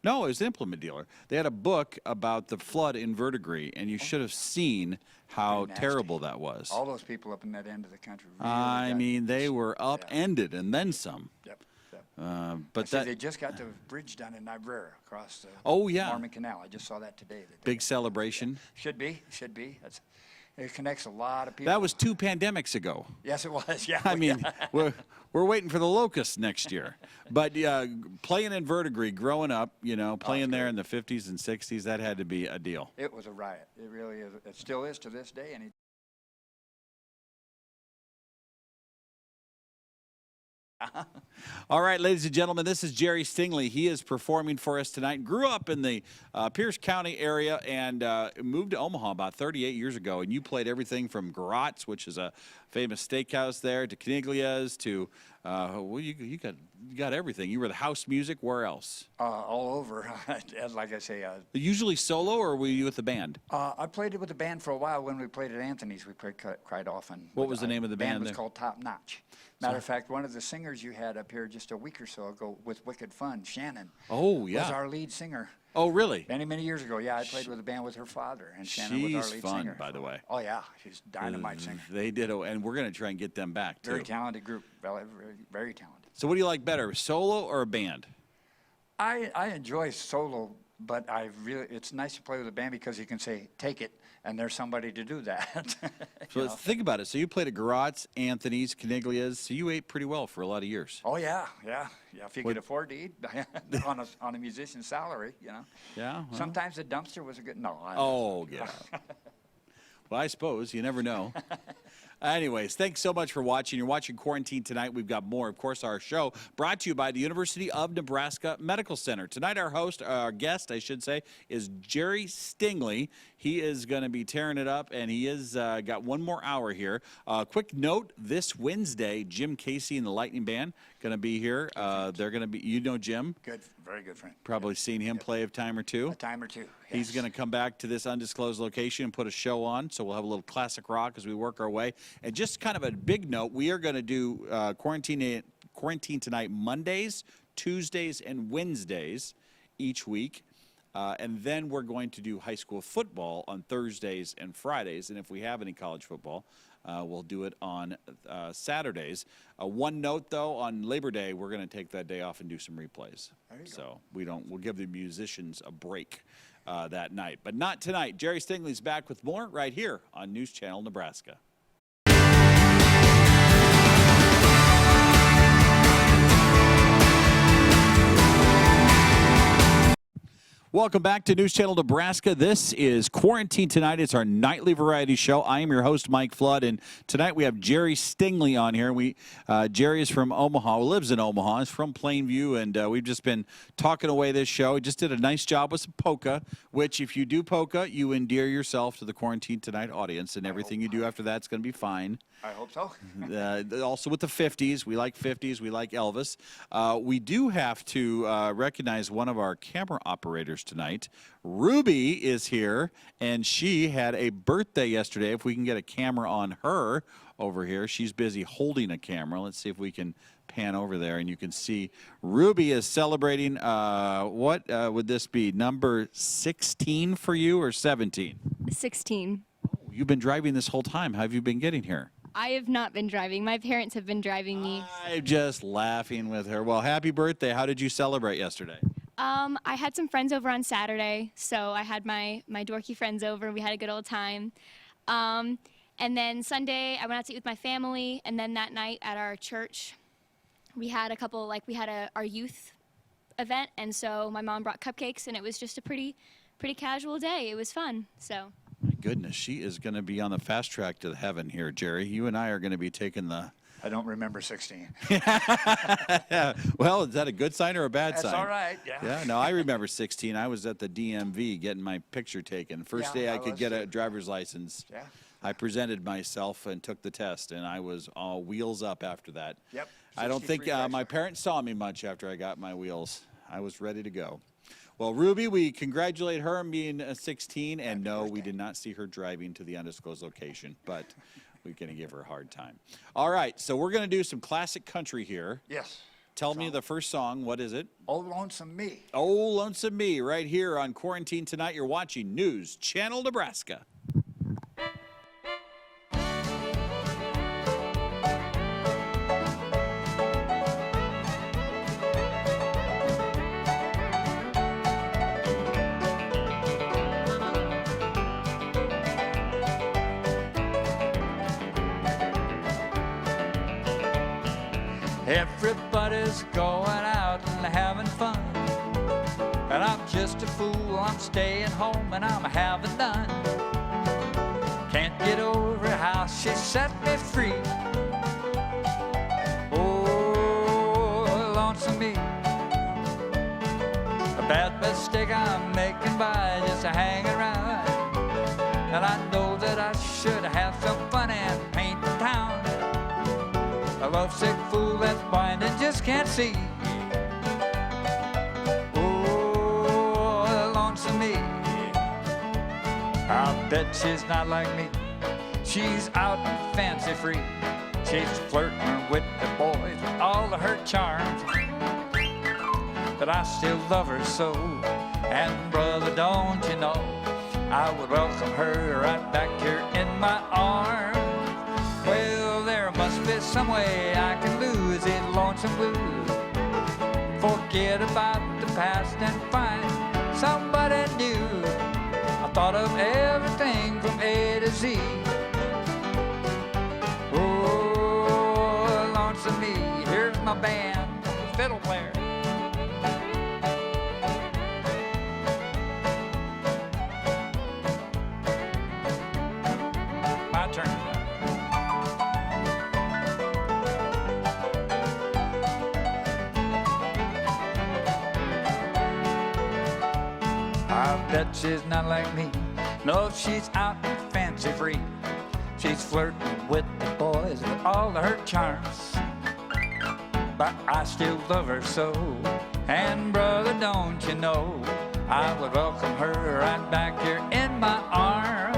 No, it was an implement dealer. They had a book about the flood in Verdigris, and you should have seen how Nasty. terrible that was. All those people up in that end of the country. Really I got- mean, they were upended and then some. Yep. Yep. But See, that they just got the bridge done in Niobrara across the Oh, yeah. Mormon Canal. I just saw that today. big celebration. Should be. It connects a lot of people. That was 2 pandemics ago. Yes, it was. Yeah. I mean, we're waiting for the locusts next year. But playing in Verdigris, growing up, playing there in the 50s and 60s, that had to be a deal. It was a riot. It really is. It still is to this day. And All right, ladies and gentlemen, this is Jerry Stingley. He is performing for us tonight. Grew up in the Pierce County area and moved to Omaha about 38 years ago. And you played everything from Garot's, which is a famous steakhouse there, to Caniglia's, to you got everything. You were the house music. Where else? all over. Like I say, Usually solo, or were you with the band? I played it with the band for a while. When we played at Anthony's, we played quite often. What was the name of the band band was there? called Top Notch. Matter of fact, one of the singers you had up here just a week or so ago with Wicked Fun, Shannon, Oh, was yeah. our lead singer. Oh, really? Many, many years ago, yeah, I played with a band with her father, and Shannon was our She's lead fun, singer. by the way. Oh, yeah, she's a dynamite singer. They did, and we're going to try and get them back, too. Very talented group, very, very talented. So what do you like better, solo or a band? I enjoy solo, but it's nice to play with a band because you can say, take it, and there's somebody to do that. So let's think about it. So you played at Garot's, Anthony's, Caniglia's, so you ate pretty well for a lot of years. Oh, yeah. If you could afford to eat on a musician's salary, Yeah? Well, Sometimes the dumpster was a good, no. oh, yeah. Well, I suppose. You never know. Anyways, thanks so much for watching. You're watching Quarantine Tonight. We've got more. Of course, our show brought to you by the University of Nebraska Medical Center. Tonight, our guest, I should say, is Jerry Stingley. He is going to be tearing it up, and he has got one more hour here. Quick note, this Wednesday, Jim Casey and the Lightning Band going to be here. They're going to be, Jim? Good, very good friend. Probably seen him play a time or two. A time or two. He's yes. going to come back to this undisclosed location and put a show on, so we'll have a little classic rock as we work our way. And just kind of a big note, we are going to do Quarantine Tonight Mondays, Tuesdays, and Wednesdays each week. And then we're going to do high school football on Thursdays and Fridays. And if we have any college football, we'll do it on Saturdays. One note, though, on Labor Day, we're going to take that day off and do some replays. So we'll give the musicians a break that night. But not tonight. Jerry Stingley's back with more right here on News Channel Nebraska. Welcome back to News Channel Nebraska. This is Quarantine Tonight. It's our nightly variety show. I am your host, Mike Flood, and tonight we have Jerry Stingley on here. Jerry is from Omaha, lives in Omaha. He's from Plainview, and we've just been talking away this show. He just did a nice job with some polka, which if you do polka, you endear yourself to the Quarantine Tonight audience, and everything you do after that's going to be fine. I hope so. Also with the 50s. We like 50s. We like Elvis. We do have to recognize one of our camera operators tonight. Ruby is here, and she had a birthday yesterday. If we can get a camera on her over here. She's busy holding a camera. Let's see if we can pan over there, and you can see Ruby is celebrating, what would this be, number 16 for you or 17? 16. Oh, you've been driving this whole time. How have you been getting here? I have not been driving. My parents have been driving me. I'm just laughing with her. Well, happy birthday. How did you celebrate yesterday? I had some friends over on Saturday, so I had my dorky friends over, and we had a good old time. And then Sunday, I went out to eat with my family, and then that night at our church, we had our youth event, and so my mom brought cupcakes, and it was just a pretty casual day. It was fun, so. My goodness, she is going to be on the fast track to heaven here, Jerry. You and I are going to be taking the... I don't remember 16. Yeah. Well, is that a good sign or a bad sign? That's all right, yeah. Yeah, no, I remember 16. I was at the DMV getting my picture taken. First Yeah, day I I could was get a too. driver's license. Yeah. I presented myself and took the test, and I was all wheels up after that. Yep. I don't think 63 my license. parents saw me much after I got my wheels. I was ready to go. Well, Ruby, we congratulate her on being 16, and no, we did not see her driving to the undisclosed location, but we're going to give her a hard time. All right, so we're going to do some classic country here. Yes. Tell me the first song. What is it? Oh, Lonesome Me. Oh, Lonesome Me, right here on Quarantine Tonight. You're watching News Channel Nebraska. Everybody's going out and having fun, and I'm just a fool. I'm staying home and I'm having none. Can't get over how she set me free. Oh, lonesome me. A bad mistake I'm making by just hanging around, and I know that I should have some fun and paint the town. A lovesick fool that's blind and just can't see. Oh, lonesome me. I bet she's not like me. She's out and fancy free. She's flirting with the boys with all of her charms. But I still love her so. And brother, don't you know, I would welcome her right back here in my arms. Well, there must be some way I can lose these lonesome blues. Forget about the past and find somebody new. I thought of everything from A to Z. Oh, lonesome me. Here's my band, fiddle player. My turn. I bet she's not like me. No, she's out and fancy free. She's flirting with the boys with all of her charms. But I still love her so. And brother, don't you know, I would welcome her right back here in my arms.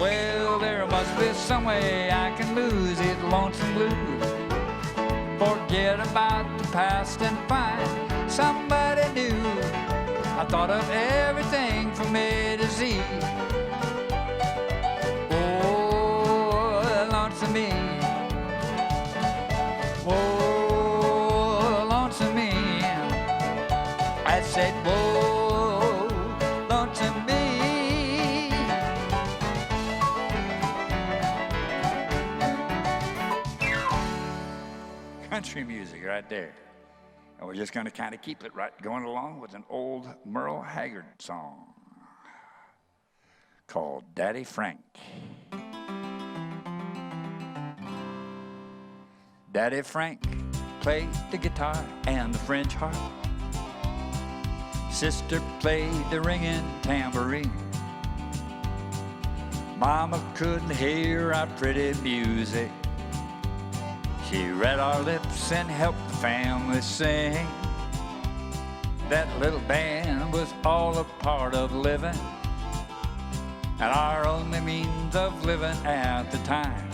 Well, there must be some way I can lose these lonesome blues. Forget about the past and find somebody new. I thought of everything from A to Z. Oh, lonesome me. Oh, lonesome me. I said, whoa, lonesome me. Country music right there. And we're just going to kind of keep it right going along with an old Merle Haggard song called Daddy Frank. Daddy Frank played the guitar and the French harp. Sister played the ringing tambourine. Mama couldn't hear our pretty music. She read our lips and helped the family sing. That little band was all a part of living, and our only means of living at the time.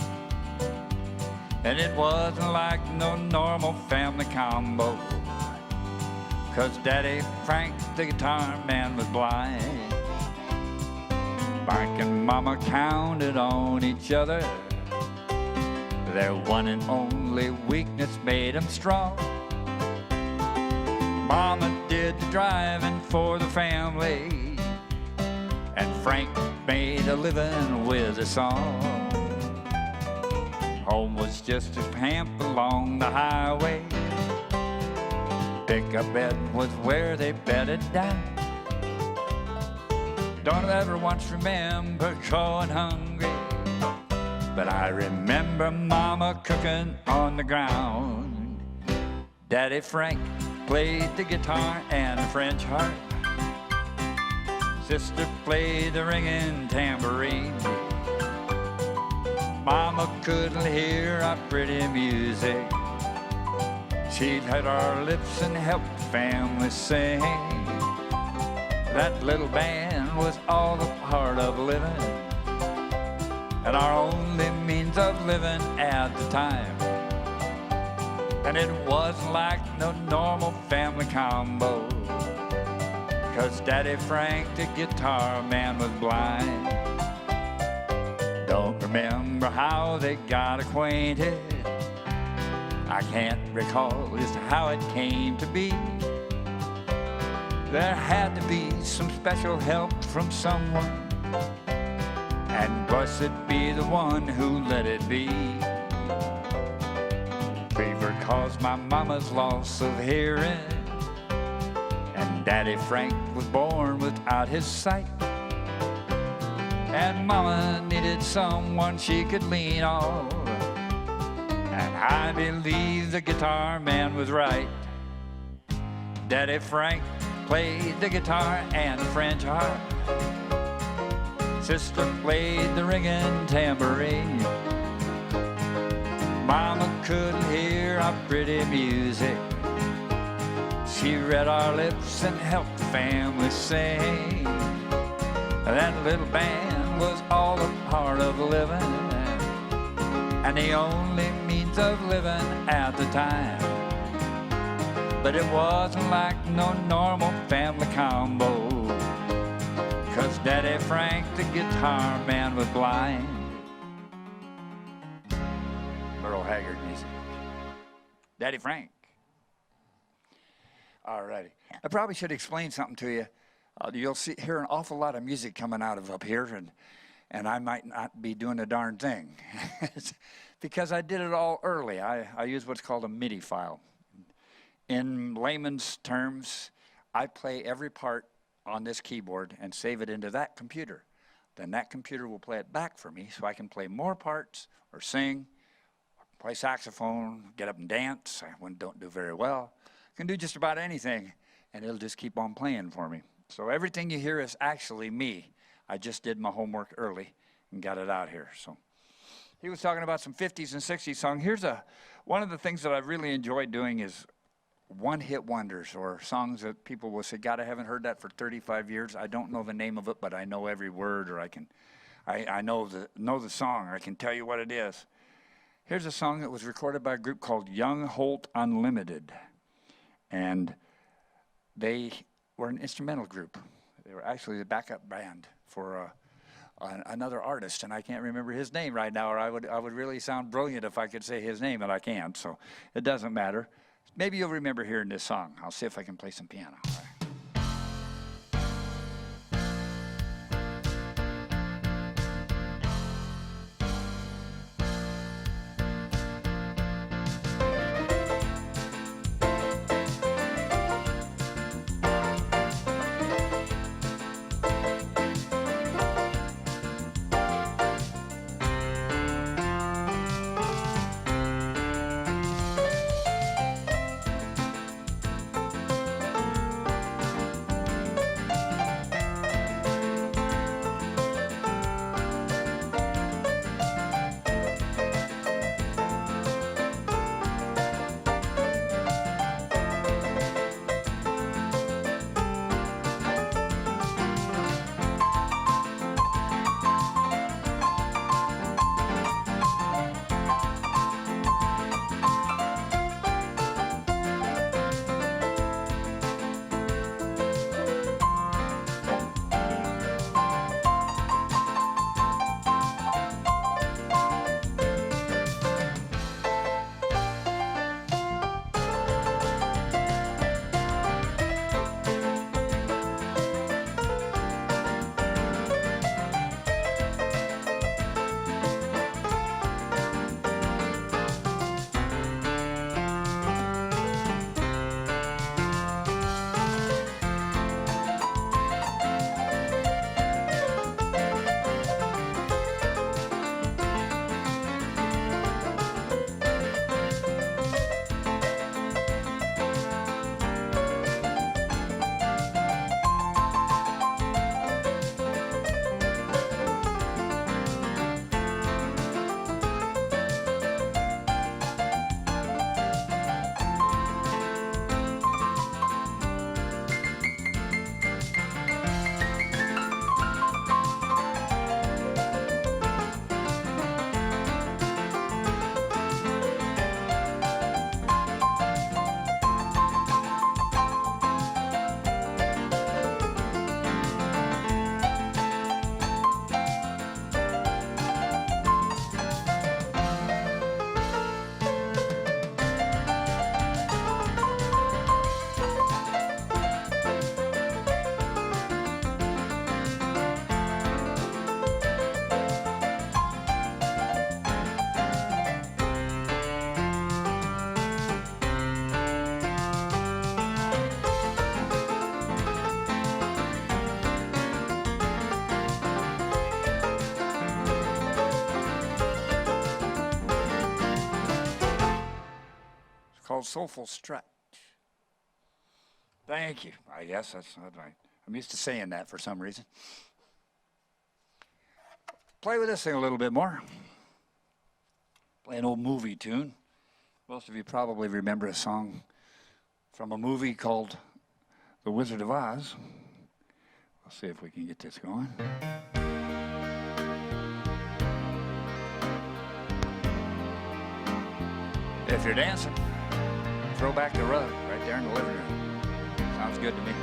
And it wasn't like no normal family combo, 'cause Daddy Frank, the guitar man, was blind. Mike and Mama counted on each other. Their one and only weakness made them strong. Mama did the driving for the family, and Frank made a living with a song. Home was just a camp along the highway. Pickup bed was where they bedded down. Don't ever once remember going hungry, but I remember Mama cooking on the ground. Daddy Frank played the guitar and the French harp. Sister played the ringing tambourine. Mama couldn't hear our pretty music. She'd hit our lips and help the family sing. That little band was all a part of living, and our only means of living at the time. And it wasn't like no normal family combo, 'cause Daddy Frank, the guitar man, was blind. Don't remember how they got acquainted. I can't recall just how it came to be. There had to be some special help from someone, and blessed be the one who let it be. Fever caused my mama's loss of hearing, and Daddy Frank was born without his sight. And Mama needed someone she could lean on, and I believe the guitar man was right. Daddy Frank played the guitar and the French harp. Sister played the ringing tambourine. Mama couldn't hear our pretty music. She read our lips and helped the family sing. That little band was all a part of living, and the only means of living at the time. But it wasn't like no normal family combo, 'cause Daddy Frank, the guitar man, was blind. Merle Haggard music. Daddy Frank. All righty. I probably should explain something to you. You'll hear an awful lot of music coming out of up here, and I might not be doing a darn thing. Because I did it all early. I use what's called a MIDI file. In layman's terms, I play every part on this keyboard and save it into that computer. Then that computer will play it back for me so I can play more parts or sing, or play saxophone, get up and dance. I don't do very well. I can do just about anything, and it'll just keep on playing for me. So everything you hear is actually me. I just did my homework early and got it out here. So he was talking about some 50s and 60s songs. Here's one of the things that I've really enjoyed doing is one-hit wonders, or songs that people will say, God, I haven't heard that for 35 years. I don't know the name of it, but I know every word, or I know the song. I can tell you what it is. Here's a song that was recorded by a group called Young Holt Unlimited, and they were an instrumental group. They were actually the backup band for another artist, and I can't remember his name right now, or I would really sound brilliant if I could say his name, and I can't, so it doesn't matter. Maybe you'll remember hearing this song. I'll see if I can play some piano. All right. soulful strut. Thank you. I guess that's right. I'm used to saying that for some reason. Play with this thing a little bit more. Play an old movie tune. Most of you probably remember a song from a movie called The Wizard of Oz. Let's see if we can get this going. If you're dancing, throw back the rug right there in the living room. Sounds good to me.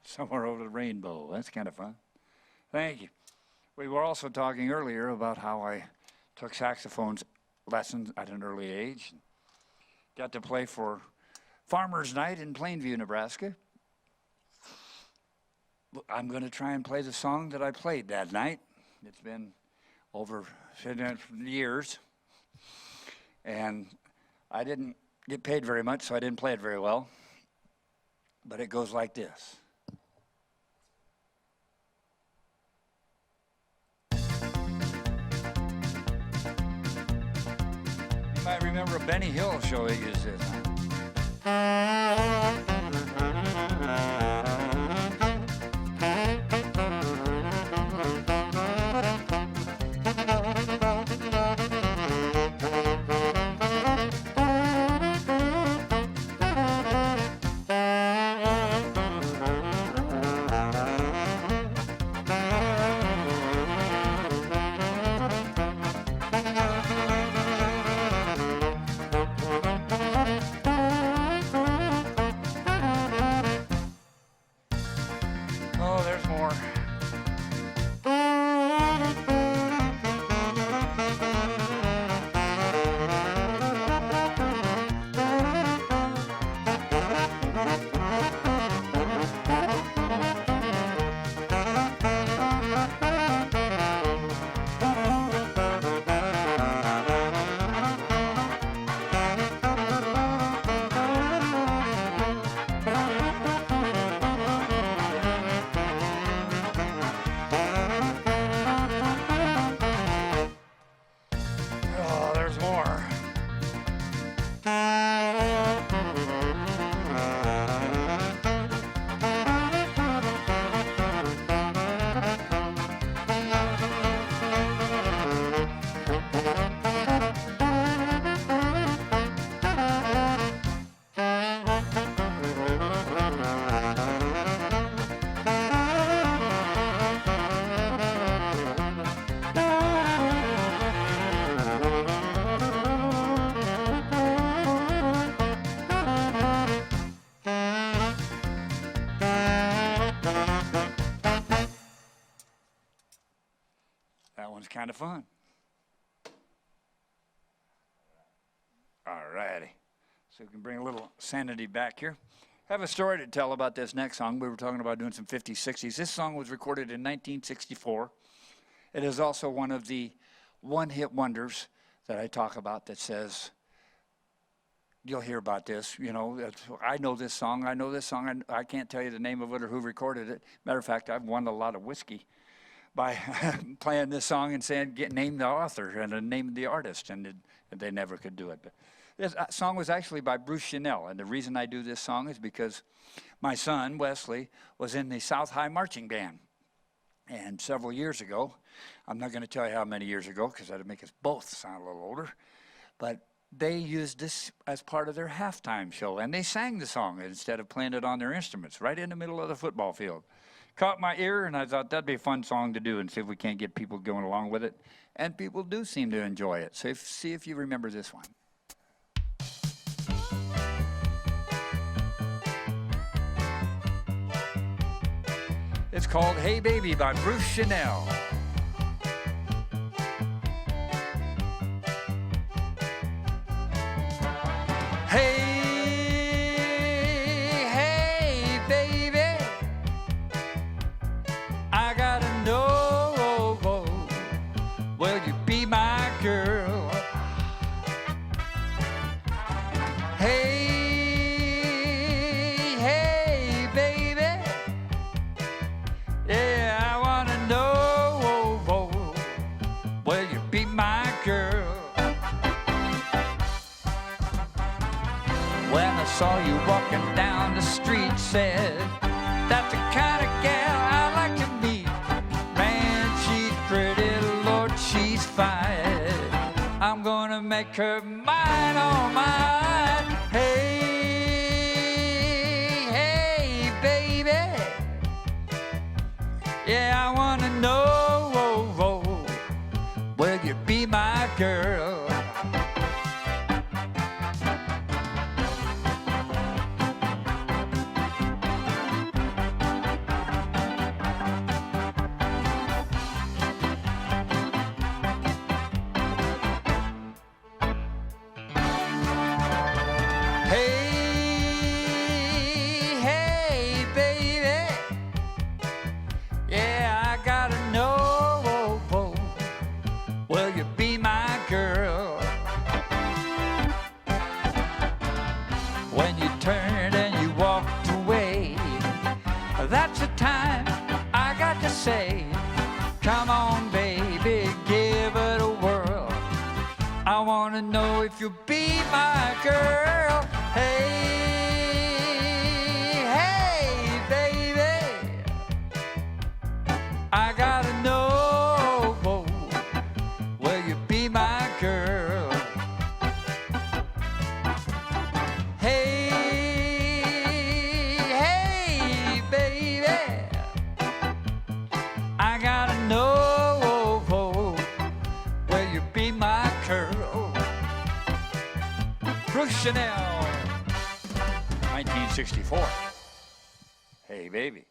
Somewhere over the rainbow. That's kind of fun. Thank you. We were also talking earlier about how I took saxophone lessons at an early age. Got to play for Farmers Night in Plainview, Nebraska. I'm going to try and play the song that I played that night. It's been over years. And I didn't get paid very much, so I didn't play it very well. But it goes like this. You might remember a Benny Hill show that used this. more. That one's kind of fun. All righty. So we can bring a little sanity back here. I have a story to tell about this next song. We were talking about doing some 50s, 60s. This song was recorded in 1964. It is also one of the one-hit wonders that I talk about that says, you'll hear about this, you know, I know this song, I can't tell you the name of it or who recorded it. Matter of fact, I've won a lot of whiskey by playing this song and saying, name the author and the name of the artist, and they never could do it. But this song was actually by Bruce Chanel, and the reason I do this song is because my son, Wesley, was in the South High Marching Band. And several years ago, I'm not going to tell you how many years ago because that'd make us both sound a little older, but they used this as part of their halftime show, and they sang the song instead of playing it on their instruments right in the middle of the football field. Caught my ear, and I thought that'd be a fun song to do and see if we can't get people going along with it. And people do seem to enjoy it. So see if you remember this one. It's called Hey Baby by Bruce Chanel. Saw you walking down the street, said, that's the kind of gal I like to meet. Man, she's pretty, Lord, she's fine. I'm gonna make her mine, oh mine. Hey, hey, baby. Yeah, I wanna know, will you be my girl? Say, come on, baby, give it a whirl. I want to know if you'll be my girl. Hey, hey, baby, I gotta know, will you be my girl? Hey, hey, baby, I gotta know, will you be my girl? Bruce Chanel, 1964. Hey, baby.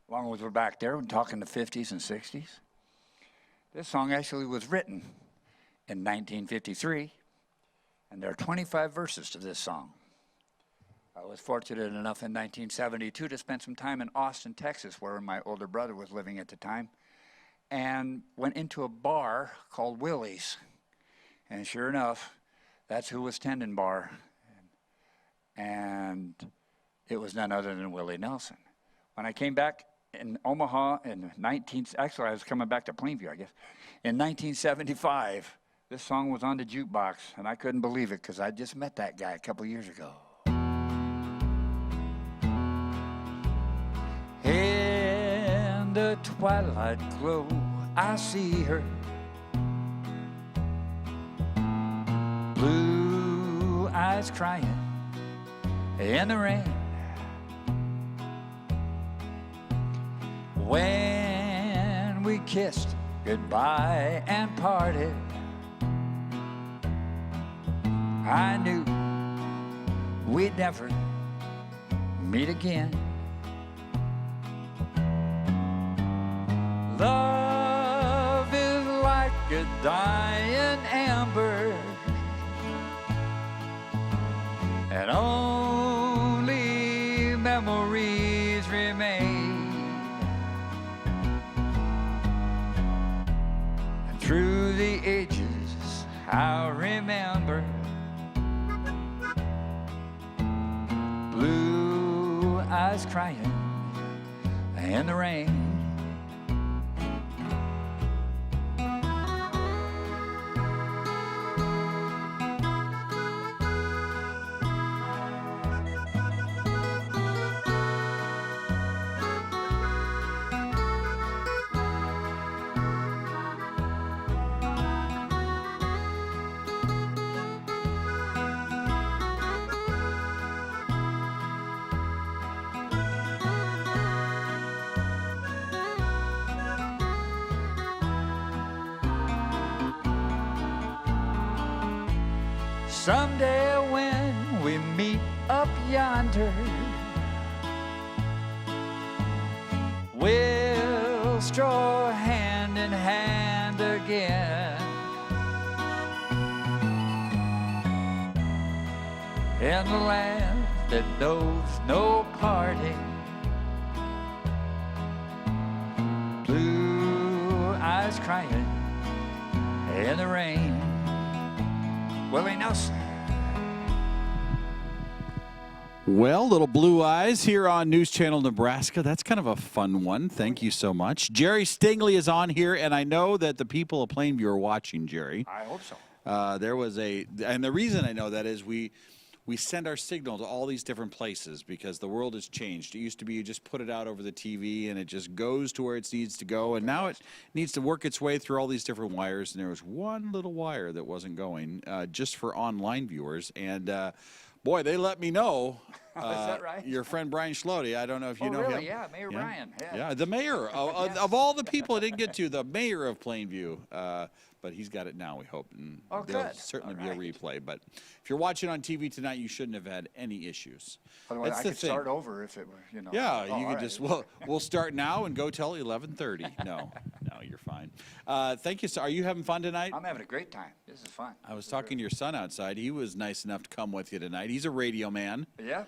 Long as we're back there, we're talking the 50s and 60s. This song actually was written in 1953, and there are 25 verses to this song. I was fortunate enough in 1972 to spend some time in Austin, Texas, where my older brother was living at the time, and went into a bar called Willie's. And sure enough, that's who was tending bar. And it was none other than Willie Nelson. When I came back in Omaha in actually I was coming back to Plainview, I guess, in 1975. This song was on the jukebox, and I couldn't believe it because I just met that guy a couple years ago. In the twilight glow, I see her, blue eyes crying in the rain. When we kissed goodbye and parted, I knew we'd never meet again. Love is like a dying ember, and only memories remain. And through the ages, I'll remember blue eyes crying in the rain. Someday when we meet up yonder, we'll stroll hand in hand again in the land that knows no parting. Blue eyes crying in the rain. Willie Nelson. Well, little Blue Eyes here on News Channel Nebraska. That's kind of a fun one. Thank you so much. Jerry Stingley is on here, and I know that the people of Plainview are watching, Jerry. I hope so. And the reason I know that is we send our signal to all these different places because the world has changed. It used to be you just put it out over the TV and it just goes to where it needs to go, and now it needs to work its way through all these different wires, and there was one little wire that wasn't going just for online viewers, and boy, they let me know. Is that right? Your friend Brian Schlode, I don't know if you know really? him. Yeah, Mayor Brian. Yeah, the mayor of all the people I didn't get to, the mayor of Plainview. But he's got it now, we hope. And there'll certainly be a replay. But if you're watching on TV tonight, you shouldn't have had any issues. Otherwise, I could start over if it were, you know. Yeah, you could just, we'll start now and go till 11:30. No, you're fine. Thank you, sir. Are you having fun tonight? I'm having a great time. This is fun. I was talking to your son outside. He was nice enough to come with you tonight. He's a radio man. Yeah.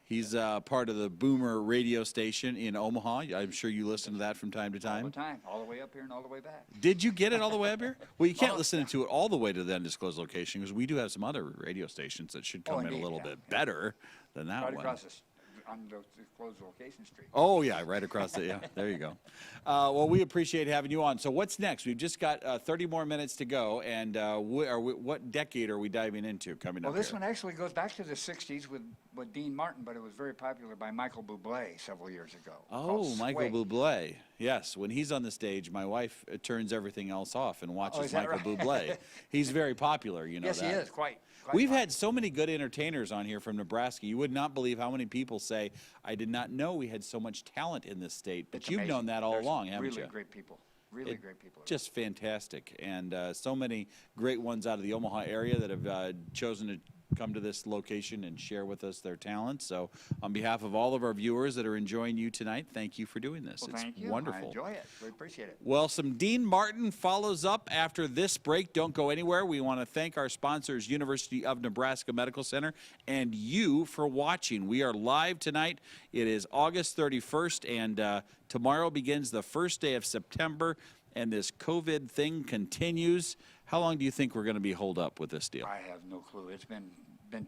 He's part of the Boomer radio station in Omaha. I'm sure you listen to that from time to time. All the time, all the way up here and all the way back. Did you get it all the way up here? Well, you can't listen to it all the way to the undisclosed location because we do have some other radio stations that should come in a little bit better than that one. Right across on the closed location street. Oh, yeah, right across the, yeah, there you go. Well, we appreciate having you on. So what's next? We've just got 30 more minutes to go, and what decade are we diving into coming up Well, this here? one actually goes back to the 60s with Dean Martin, but it was very popular by Michael Bublé several years ago. Oh, Michael Bublé. Yes, when he's on the stage, my wife turns everything else off and watches Michael Bublé. He's very popular, you know that. Yes, he is, quite We've had so many good entertainers on here from Nebraska. You would not believe how many people say, I did not know we had so much talent in this state. But you've known that all along, haven't you? Really great people. Really great people. Just fantastic. And so many great ones out of the Omaha area that have chosen to come to this location and share with us their talents. So on behalf of all of our viewers that are enjoying you tonight, thank you for doing this. Well, it's thank you. Wonderful. I enjoy it. We appreciate it. Well, some Dean Martin follows up after this break. Don't go anywhere. We want to thank our sponsors, University of Nebraska Medical Center, and you for watching. We are live tonight. It is August 31st, and tomorrow begins the first day of September, and this COVID thing continues. How long do you think we're going to be holed up with this deal? I have no clue. It's been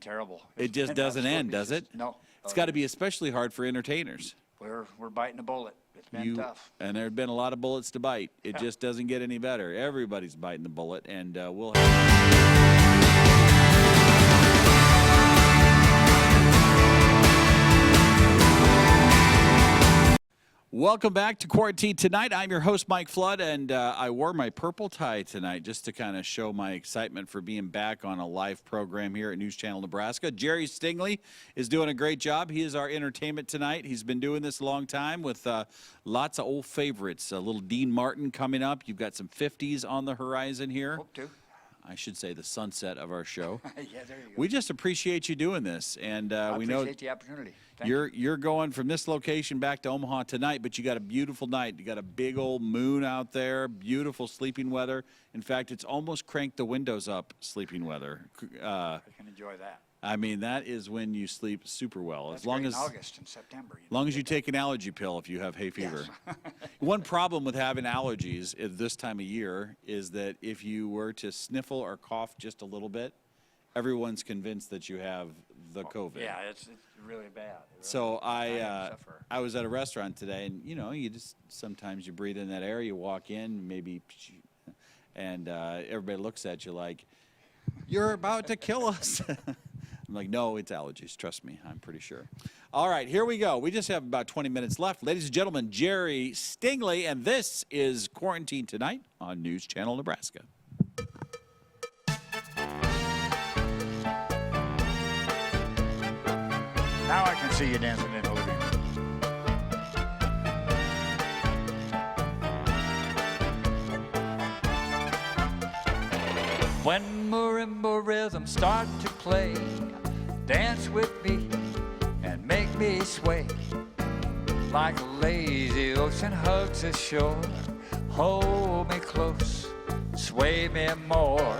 terrible. It just doesn't end, does it? No. It's got to be especially hard for entertainers. we're biting a bullet. It's been tough. And there have been a lot of bullets to bite. It just doesn't get any better. Everybody's biting the bullet, and we'll. Welcome back to Quarantine Tonight. I'm your host, Mike Flood, and I wore my purple tie tonight just to kind of show my excitement for being back on a live program here at News Channel Nebraska. Jerry Stingley is doing a great job. He is our entertainment tonight. He's been doing this a long time with lots of old favorites. A little Dean Martin coming up. You've got some 50s on the horizon here. Hope to. I should say the sunset of our show. Yeah, there you go. We just appreciate you doing this, and we know the opportunity. you're going from this location back to Omaha tonight, but you got a beautiful night. You got a big old moon out there, beautiful sleeping weather. In fact, it's almost cranked the windows up sleeping weather. I can enjoy that. I mean, that is when you sleep super well. That's as long great as in August and September. long as you take an allergy pill if you have hay fever. Yes. One problem with having allergies at this time of year is that if you were to sniffle or cough just a little bit, everyone's convinced that you have the COVID. Yeah, it's really bad. So I I was at a restaurant today, and you just sometimes you breathe in that air, you walk in, maybe, and everybody looks at you like, "You're about to kill us." I'm like, no, it's allergies. Trust me, I'm pretty sure. All right, here we go. We just have about 20 minutes left. Ladies and gentlemen, Jerry Stingley, and this is Quarantine Tonight on News Channel Nebraska. Now I can see you dancing in the living room. When marimba rhythms start to play, dance with me and make me sway. Like a lazy ocean hugs the shore, hold me close, sway me more.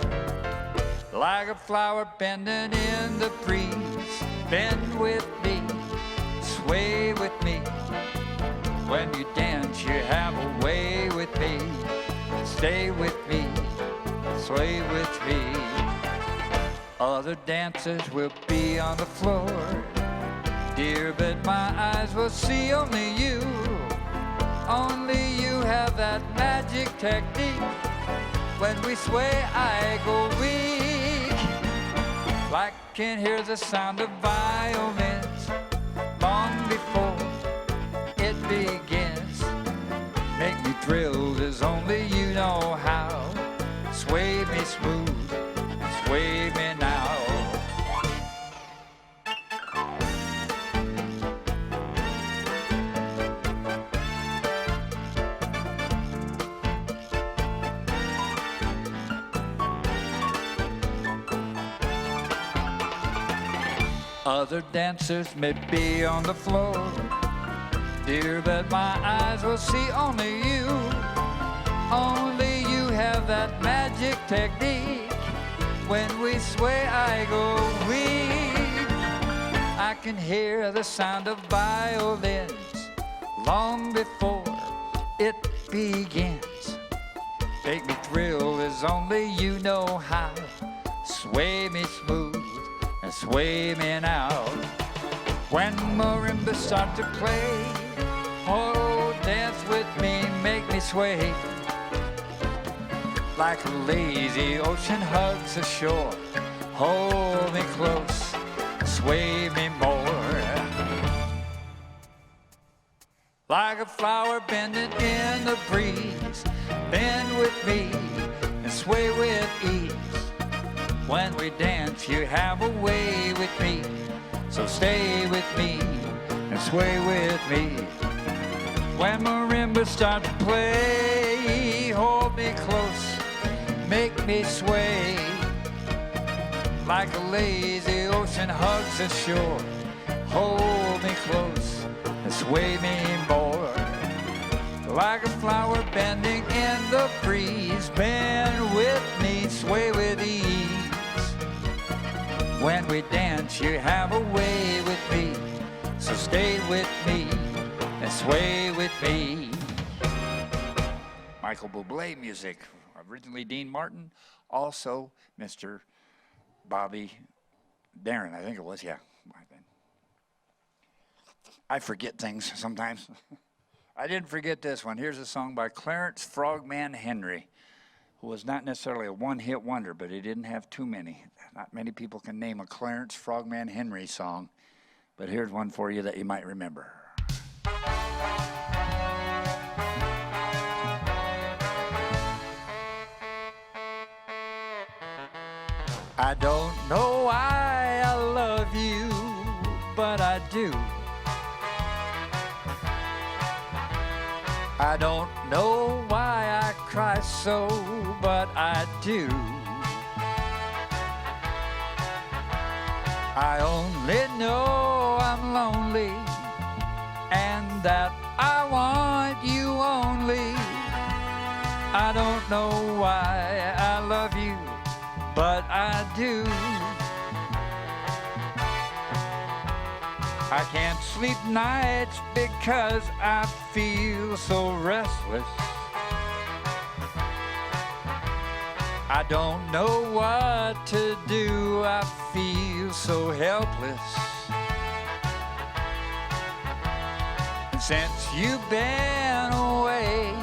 Like a flower bending in the breeze, bend with me, sway with me. When you dance, you have a way with me, stay with me, sway with me. Other dancers will be on the floor, dear, but my eyes will see only you. Only you have that magic technique. When we sway, I go weak. I can hear the sound of violins long before it begins. Make me thrilled as only you know how. Sway me smooth, sway me now. Other dancers may be on the floor, dear, but my eyes will see only you. Only you have that magic technique. When we sway, I go weak. I can hear the sound of violins long before it begins. Make me thrill as only you know how. Sway me smooth and sway me now. When marimbas start to play, oh, dance with me, make me sway. Like a lazy ocean hugs the shore, hold me close, sway me more. Like a flower bending in the breeze, bend with me and sway with ease. When we dance, you have a way with me, so stay with me and sway with me. When marimbas start to play, hold me close, make me sway. Like a lazy ocean hugs the shore, hold me close and sway me more. Like a flower bending in the breeze, bend with me, sway with ease. When we dance, you have a way with me, so stay with me and sway with me. Michael Bublé music, originally Dean Martin, also Mr. Bobby Darin, I think it was, yeah. I forget things sometimes. I didn't forget this one. Here's a song by Clarence Frogman Henry, who was not necessarily a one-hit wonder, but he didn't have too many. Not many people can name a Clarence Frogman Henry song, but here's one for you that you might remember. I don't know why I love you, but I do. I don't know why I cry so, but I do. I only know I'm lonely and that I want you only. I don't know why I love you, but I do. I can't sleep nights because I feel so restless. I don't know what to do, I feel so helpless. And since you've been away,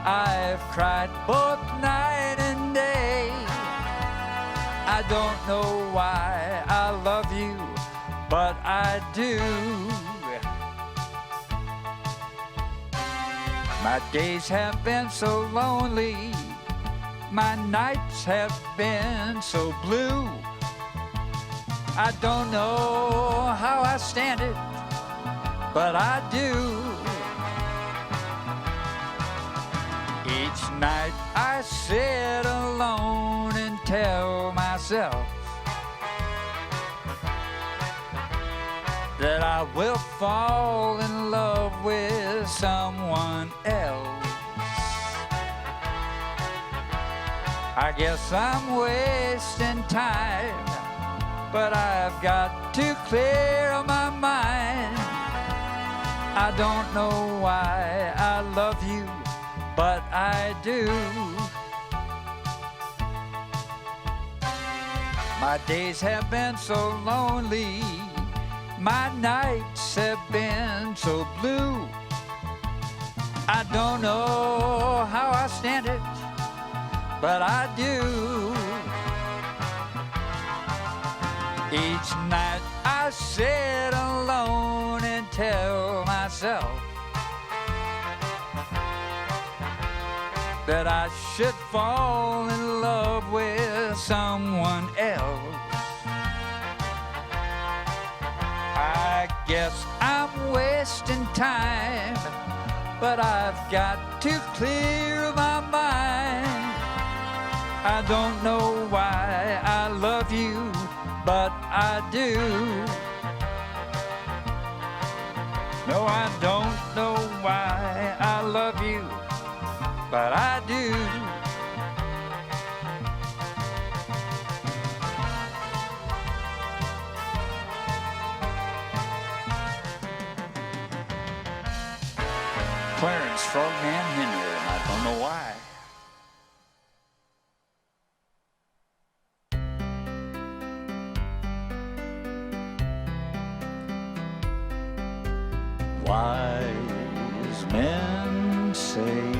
I've cried both night and day. I don't know why I love you, but I do. My days have been so lonely, my nights have been so blue. I don't know how I stand it, but I do. Each night I sit alone and tell myself that I will fall in love with someone else. I guess I'm wasting time, but I've got to clear my mind. I don't know why I love you, but I do. My days have been so lonely, my nights have been so blue. I don't know how I stand it, but I do. Each night I sit alone and tell myself that I should fall in love with someone else. I guess I'm wasting time, but I've got to clear my mind. I don't know why I love you, but I do. No, I don't know why I love you, but I do. Clarence Frogman Henry, and I don't know why. Wise men say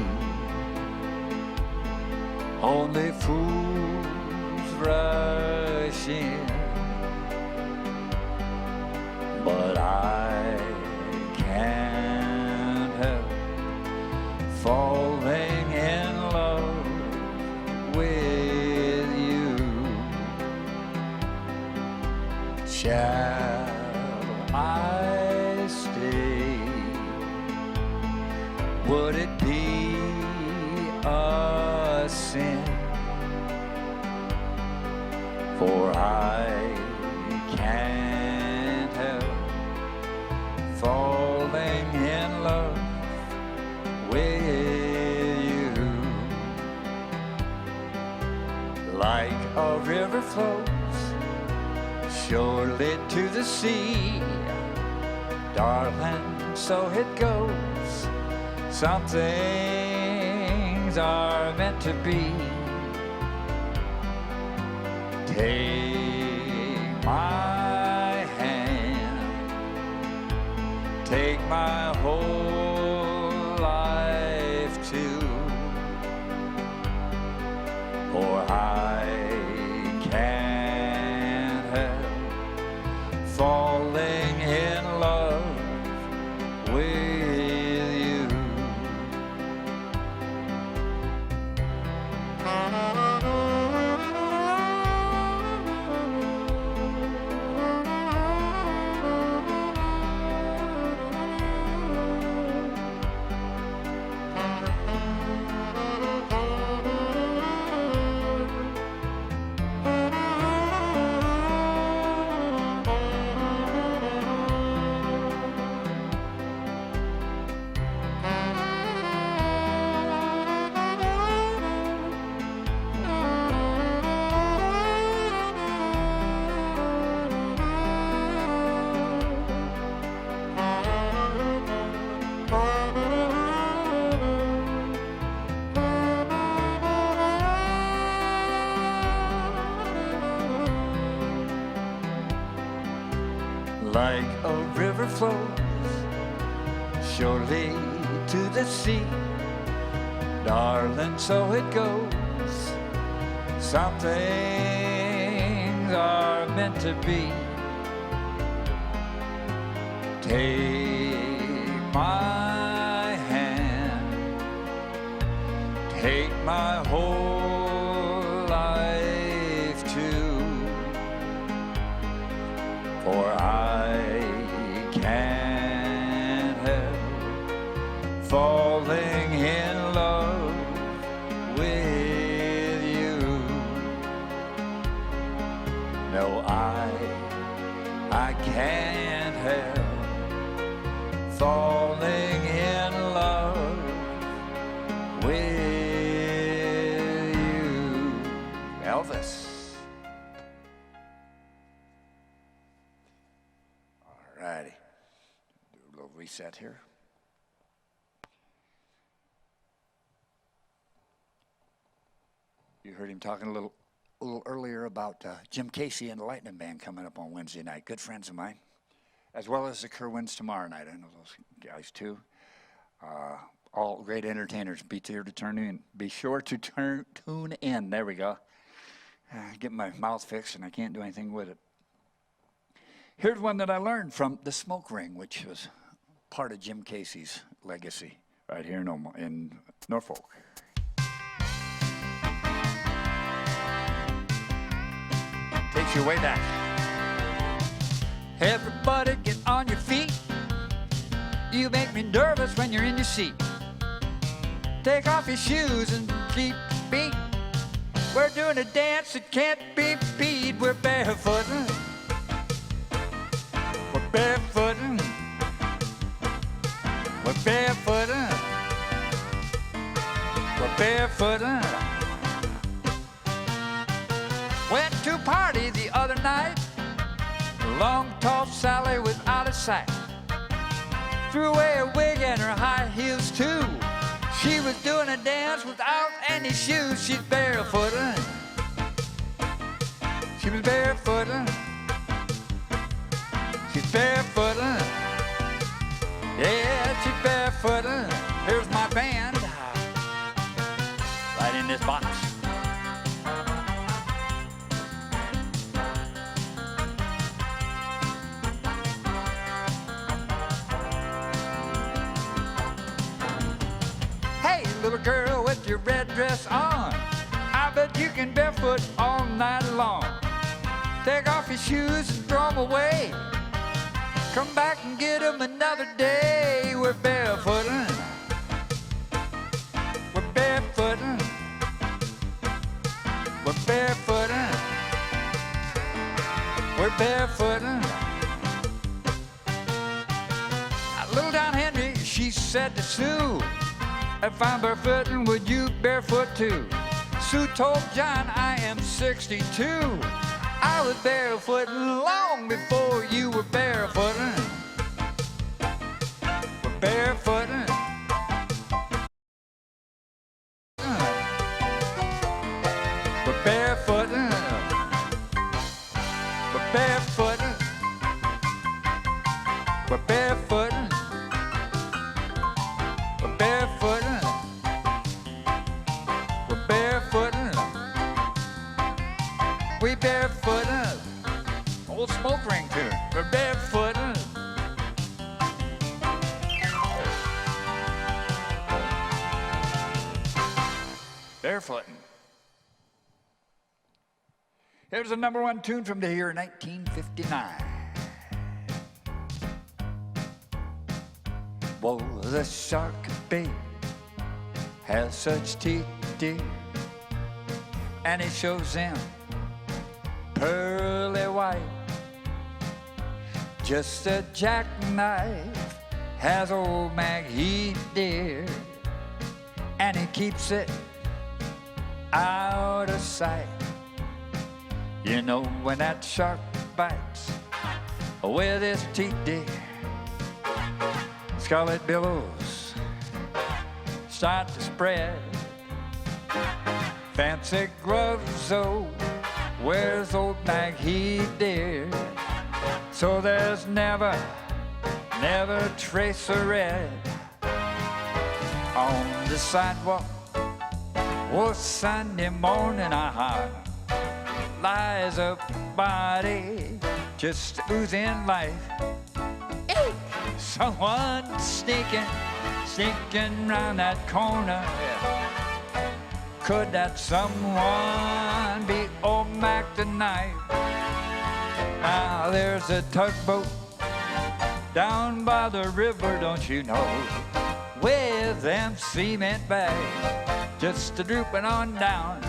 only fools rush in, but I can't help falling in love with you. Shall I stay? Would it be a sin? For I can't help falling in love with you. Like a river flows surely to the sea, darling, so it goes. Some things are meant to be. Take my hand take my whole life too, for I can't help falling in love with you. Like a river flows surely to the sea, darling, so it goes. Some things are meant to be. Take my hand, take my whole life too, for I can't help falling in love with you. No, I can't help falling in love with you. Elvis. All righty. Do a little reset here. You heard him talking a little earlier about Jim Casey and the Lightning Band coming up on Wednesday night. Good friends of mine, as well as the Kerwins tomorrow night. I know those guys too. All great entertainers. Be sure to Be sure to tune in. There we go. Get my mouth fixed, and I can't do anything with it. Here's one that I learned from the Smoke Ring, which was part of Jim Casey's legacy right here in Norfolk. Takes you way back. Everybody get on your feet. You make me nervous when you're in your seat. Take off your shoes and keep beat. We're doing a dance that can't be beat. We're barefootin'. We're barefootin'. We're barefootin'. We're barefootin'. Went to a party the other night. Long, tall Sally was out of sight. Threw away her wig and her high heels too. She was doing a dance without any shoes. She's barefooted. She was barefooted. She's barefooted. Yeah, she's barefooted. Here's my band. Right in this box. Little girl with your red dress on, I bet you can barefoot all night long. Take off your shoes and throw them away. Come back and get them another day. We're barefootin'. We're barefootin'. We're barefootin'. We're barefootin'. Little Don Henry, she said to Sue, if I'm barefootin', would you barefoot too? Sue told John, I am 62. I was barefootin' long before you were barefootin'. We're barefootin'. We're barefootin'. We're barefootin'. We're barefootin'. barefootin'. Old smoke ring tune. We're barefootin'. Barefootin'. Here's the #1 tune from the year 1959. Whoa, the shark babe has such teeth, dear, and he shows them pearly white. Just a jackknife has old Maggie, dear, and he keeps it out of sight. You know when that shark bites with his teeth, dear, scarlet billows start to spread. Fancy gloves, oh, where's old Maggie, dear? So there's never a trace of red on the sidewalk. Oh, Sunday morning, lies a body just oozing life. Eek! Someone sneaking round that corner. Could that someone be old Mac tonight? Now there's a tugboat down by the river, don't you know, with them cement bags just a-drooping on down.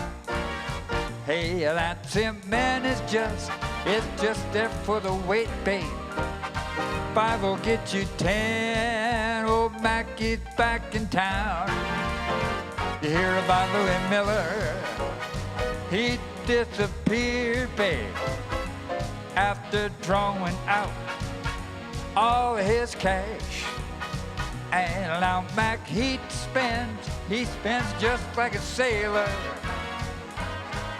Hey, that cement is just there for the weight, babe. 5 will get you 10. Old Mac is back in town. You hear about Louis Miller? He disappeared, babe, after drawing out all his cash. And now Mac, he spends just like a sailor.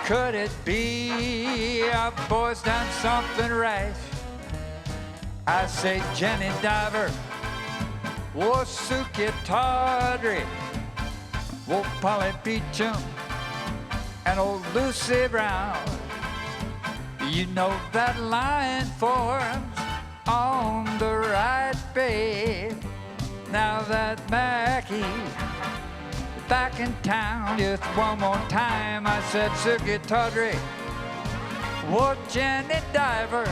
Could it be our boy's done something rash? I say Jenny Diver, whoa, Suki Tawdry, whoa, Polly Beecham, and old Lucy Brown. You know that line forms on the right, babe. Now that Mackie back in town, just one more time, I said Suki Tawdry, whoa, Jenny Diver,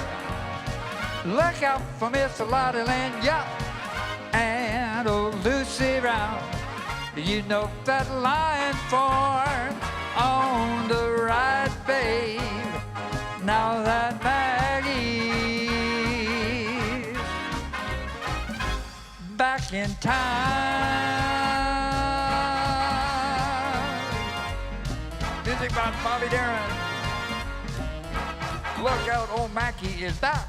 look out for Miss Lottie Lynn, yeah, and old Lucy Brown. You know that line forms on the right, babe. Now that Maggie's back in town. Music by Bobby Darin. Look out, old Mackie is back.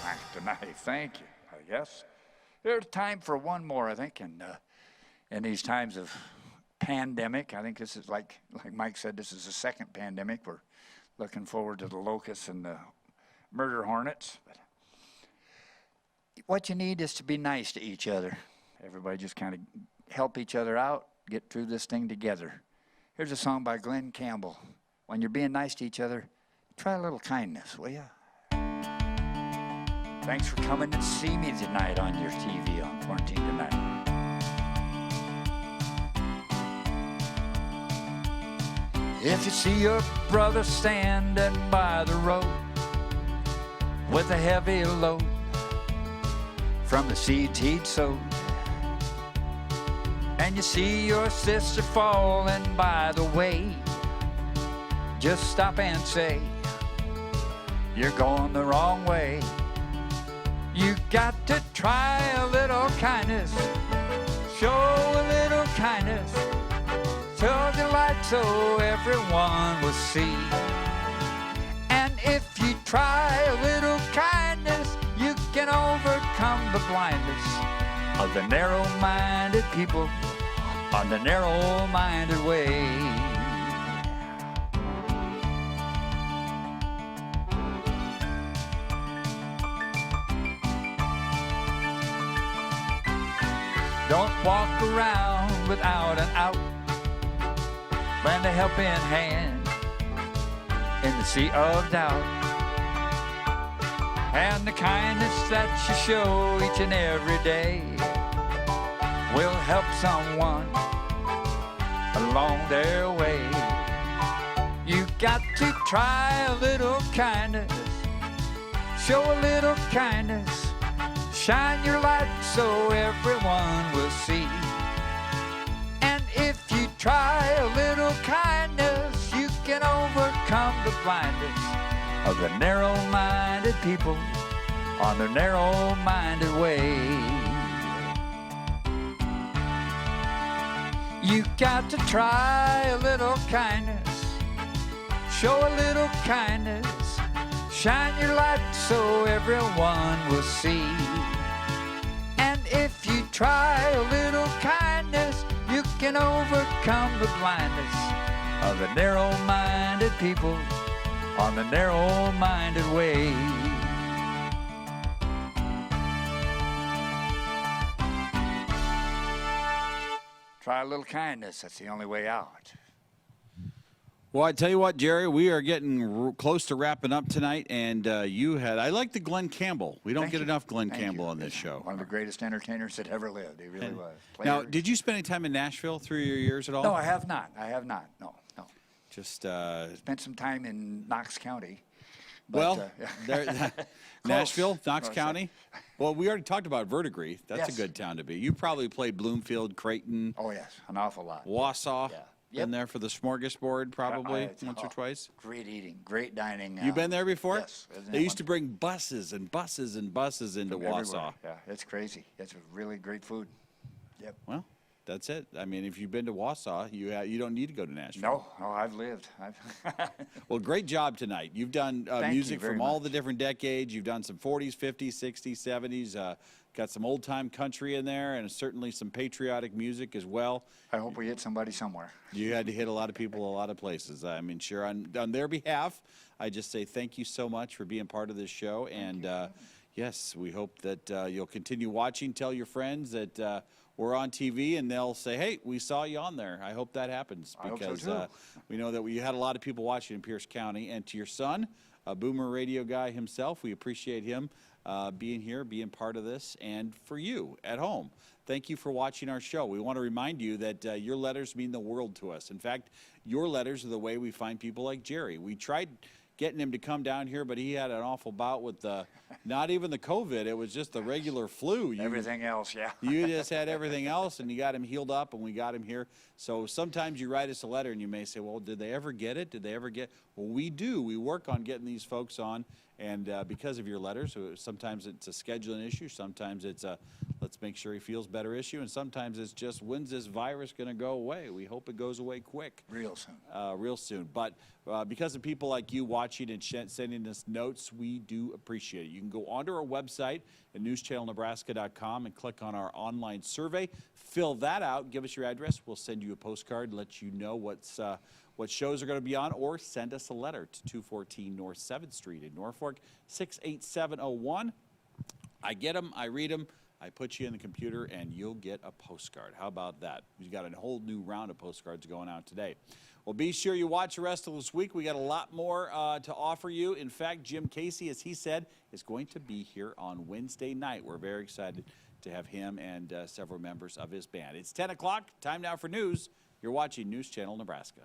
Back tonight, thank you, I guess. There's time for one more, I think, in these times of pandemic. I think this is, like Mike said, this is the second pandemic. We're looking forward to the locusts and the murder hornets. But what you need is to be nice to each other. Everybody just kind of help each other out, get through this thing together. Here's a song by Glenn Campbell. When you're being nice to each other, try a little kindness, will ya? Thanks for coming to see me tonight on your TV on Quarantine Tonight. If you see your brother standing by the road with a heavy load from the seeds he'd sowed, and you see your sister falling by the way, just stop and say, you're going the wrong way. You got to try a little kindness, show a little kindness, show the light so everyone will see. And if you try a little kindness, you can overcome the blindness of the narrow-minded people on the narrow-minded way. Don't walk around without an out, lend a helping hand in the sea of doubt. And the kindness that you show each and every day will help someone along their way. You got to try a little kindness, show a little kindness, shine your light so everyone will see. And if you try a little kindness, you can overcome the blindness of the narrow-minded people on their narrow-minded way. You got to try a little kindness, show a little kindness, shine your light so everyone will see. And if you try a little kindness, you can overcome the blindness of the narrow-minded people on the narrow-minded way. Try a little kindness. That's the only way out. Well, I tell you what, Jerry, we are getting close to wrapping up tonight, and I like the Glenn Campbell. We don't Thank get you. enough Glenn Thank Campbell you. on this show. One of the greatest entertainers that ever lived. He really was. Now, Player. did you spend any time in Nashville through your years at all? No, I have not. No. Just Spent some time in Knox County. But, well, Nashville, Knox Close. County. Well, we already talked about Verdigris. That's Yes. a good town to be. You probably played Bloomfield, Creighton, Oh, yes, an awful lot. Wausau. Yeah. Been there for the smorgasbord probably It's- once or twice. Great eating, great dining. You been there before? Yes. Isn't They it used to bring buses and buses and buses into from everywhere? Wausau. Yeah, it's crazy. It's really great food. Yep. Well, that's it. I mean, if you've been to Wausau, you don't need to go to Nashville. No, I've lived. Well, great job tonight. You've done Thank music you very from all much. the different decades. You've done some 40s, 50s, 60s, 70s. Got some old-time country in there, and certainly some patriotic music as well. I hope we hit somebody somewhere. You had to hit a lot of people a lot of places. I mean, sure, on their behalf, I just say thank you so much for being part of this show. And yes, we hope that you'll continue watching. Tell your friends that we're on TV, and they'll say, hey, we saw you on there. I hope that happens, I hope so, because too. we know that we had a lot of people watching in Pierce County. And to your son, a Boomer Radio guy himself, we appreciate him being here, being part of this. And for you at home, thank you for watching our show. We want to remind you that your letters mean the world to us. In fact, your letters are the way we find people like Jerry. We tried getting him to come down here, but he had an awful bout with not even the COVID. It was just the regular flu. Everything else, yeah. You just had everything else, and you got him healed up, and we got him here. So sometimes you write us a letter, and you may say, well, did they ever get it? Did they ever get? Well, we do. We work on getting these folks on, and because of your letters, sometimes it's a scheduling issue. Sometimes it's a let's make sure he feels better issue, and sometimes it's just, when's this virus going to go away? We hope it goes away quick. Real soon. Real soon. But because of people like you watching and sending us notes, we do appreciate it. You can go onto our website at newschannelnebraska.com and click on our online survey. Fill that out. Give us your address. We'll send you a postcard, let you know what shows are going to be on, or send us a letter to 214 North 7th Street in Norfolk, 68701. I get them. I read them. I put you in the computer, and you'll get a postcard. How about that? We've got a whole new round of postcards going out today. Well, be sure you watch the rest of this week. We got a lot more to offer you. In fact, Jim Casey, as he said, is going to be here on Wednesday night. We're very excited to have him and several members of his band. It's 10 o'clock. Time now for news. You're watching News Channel Nebraska.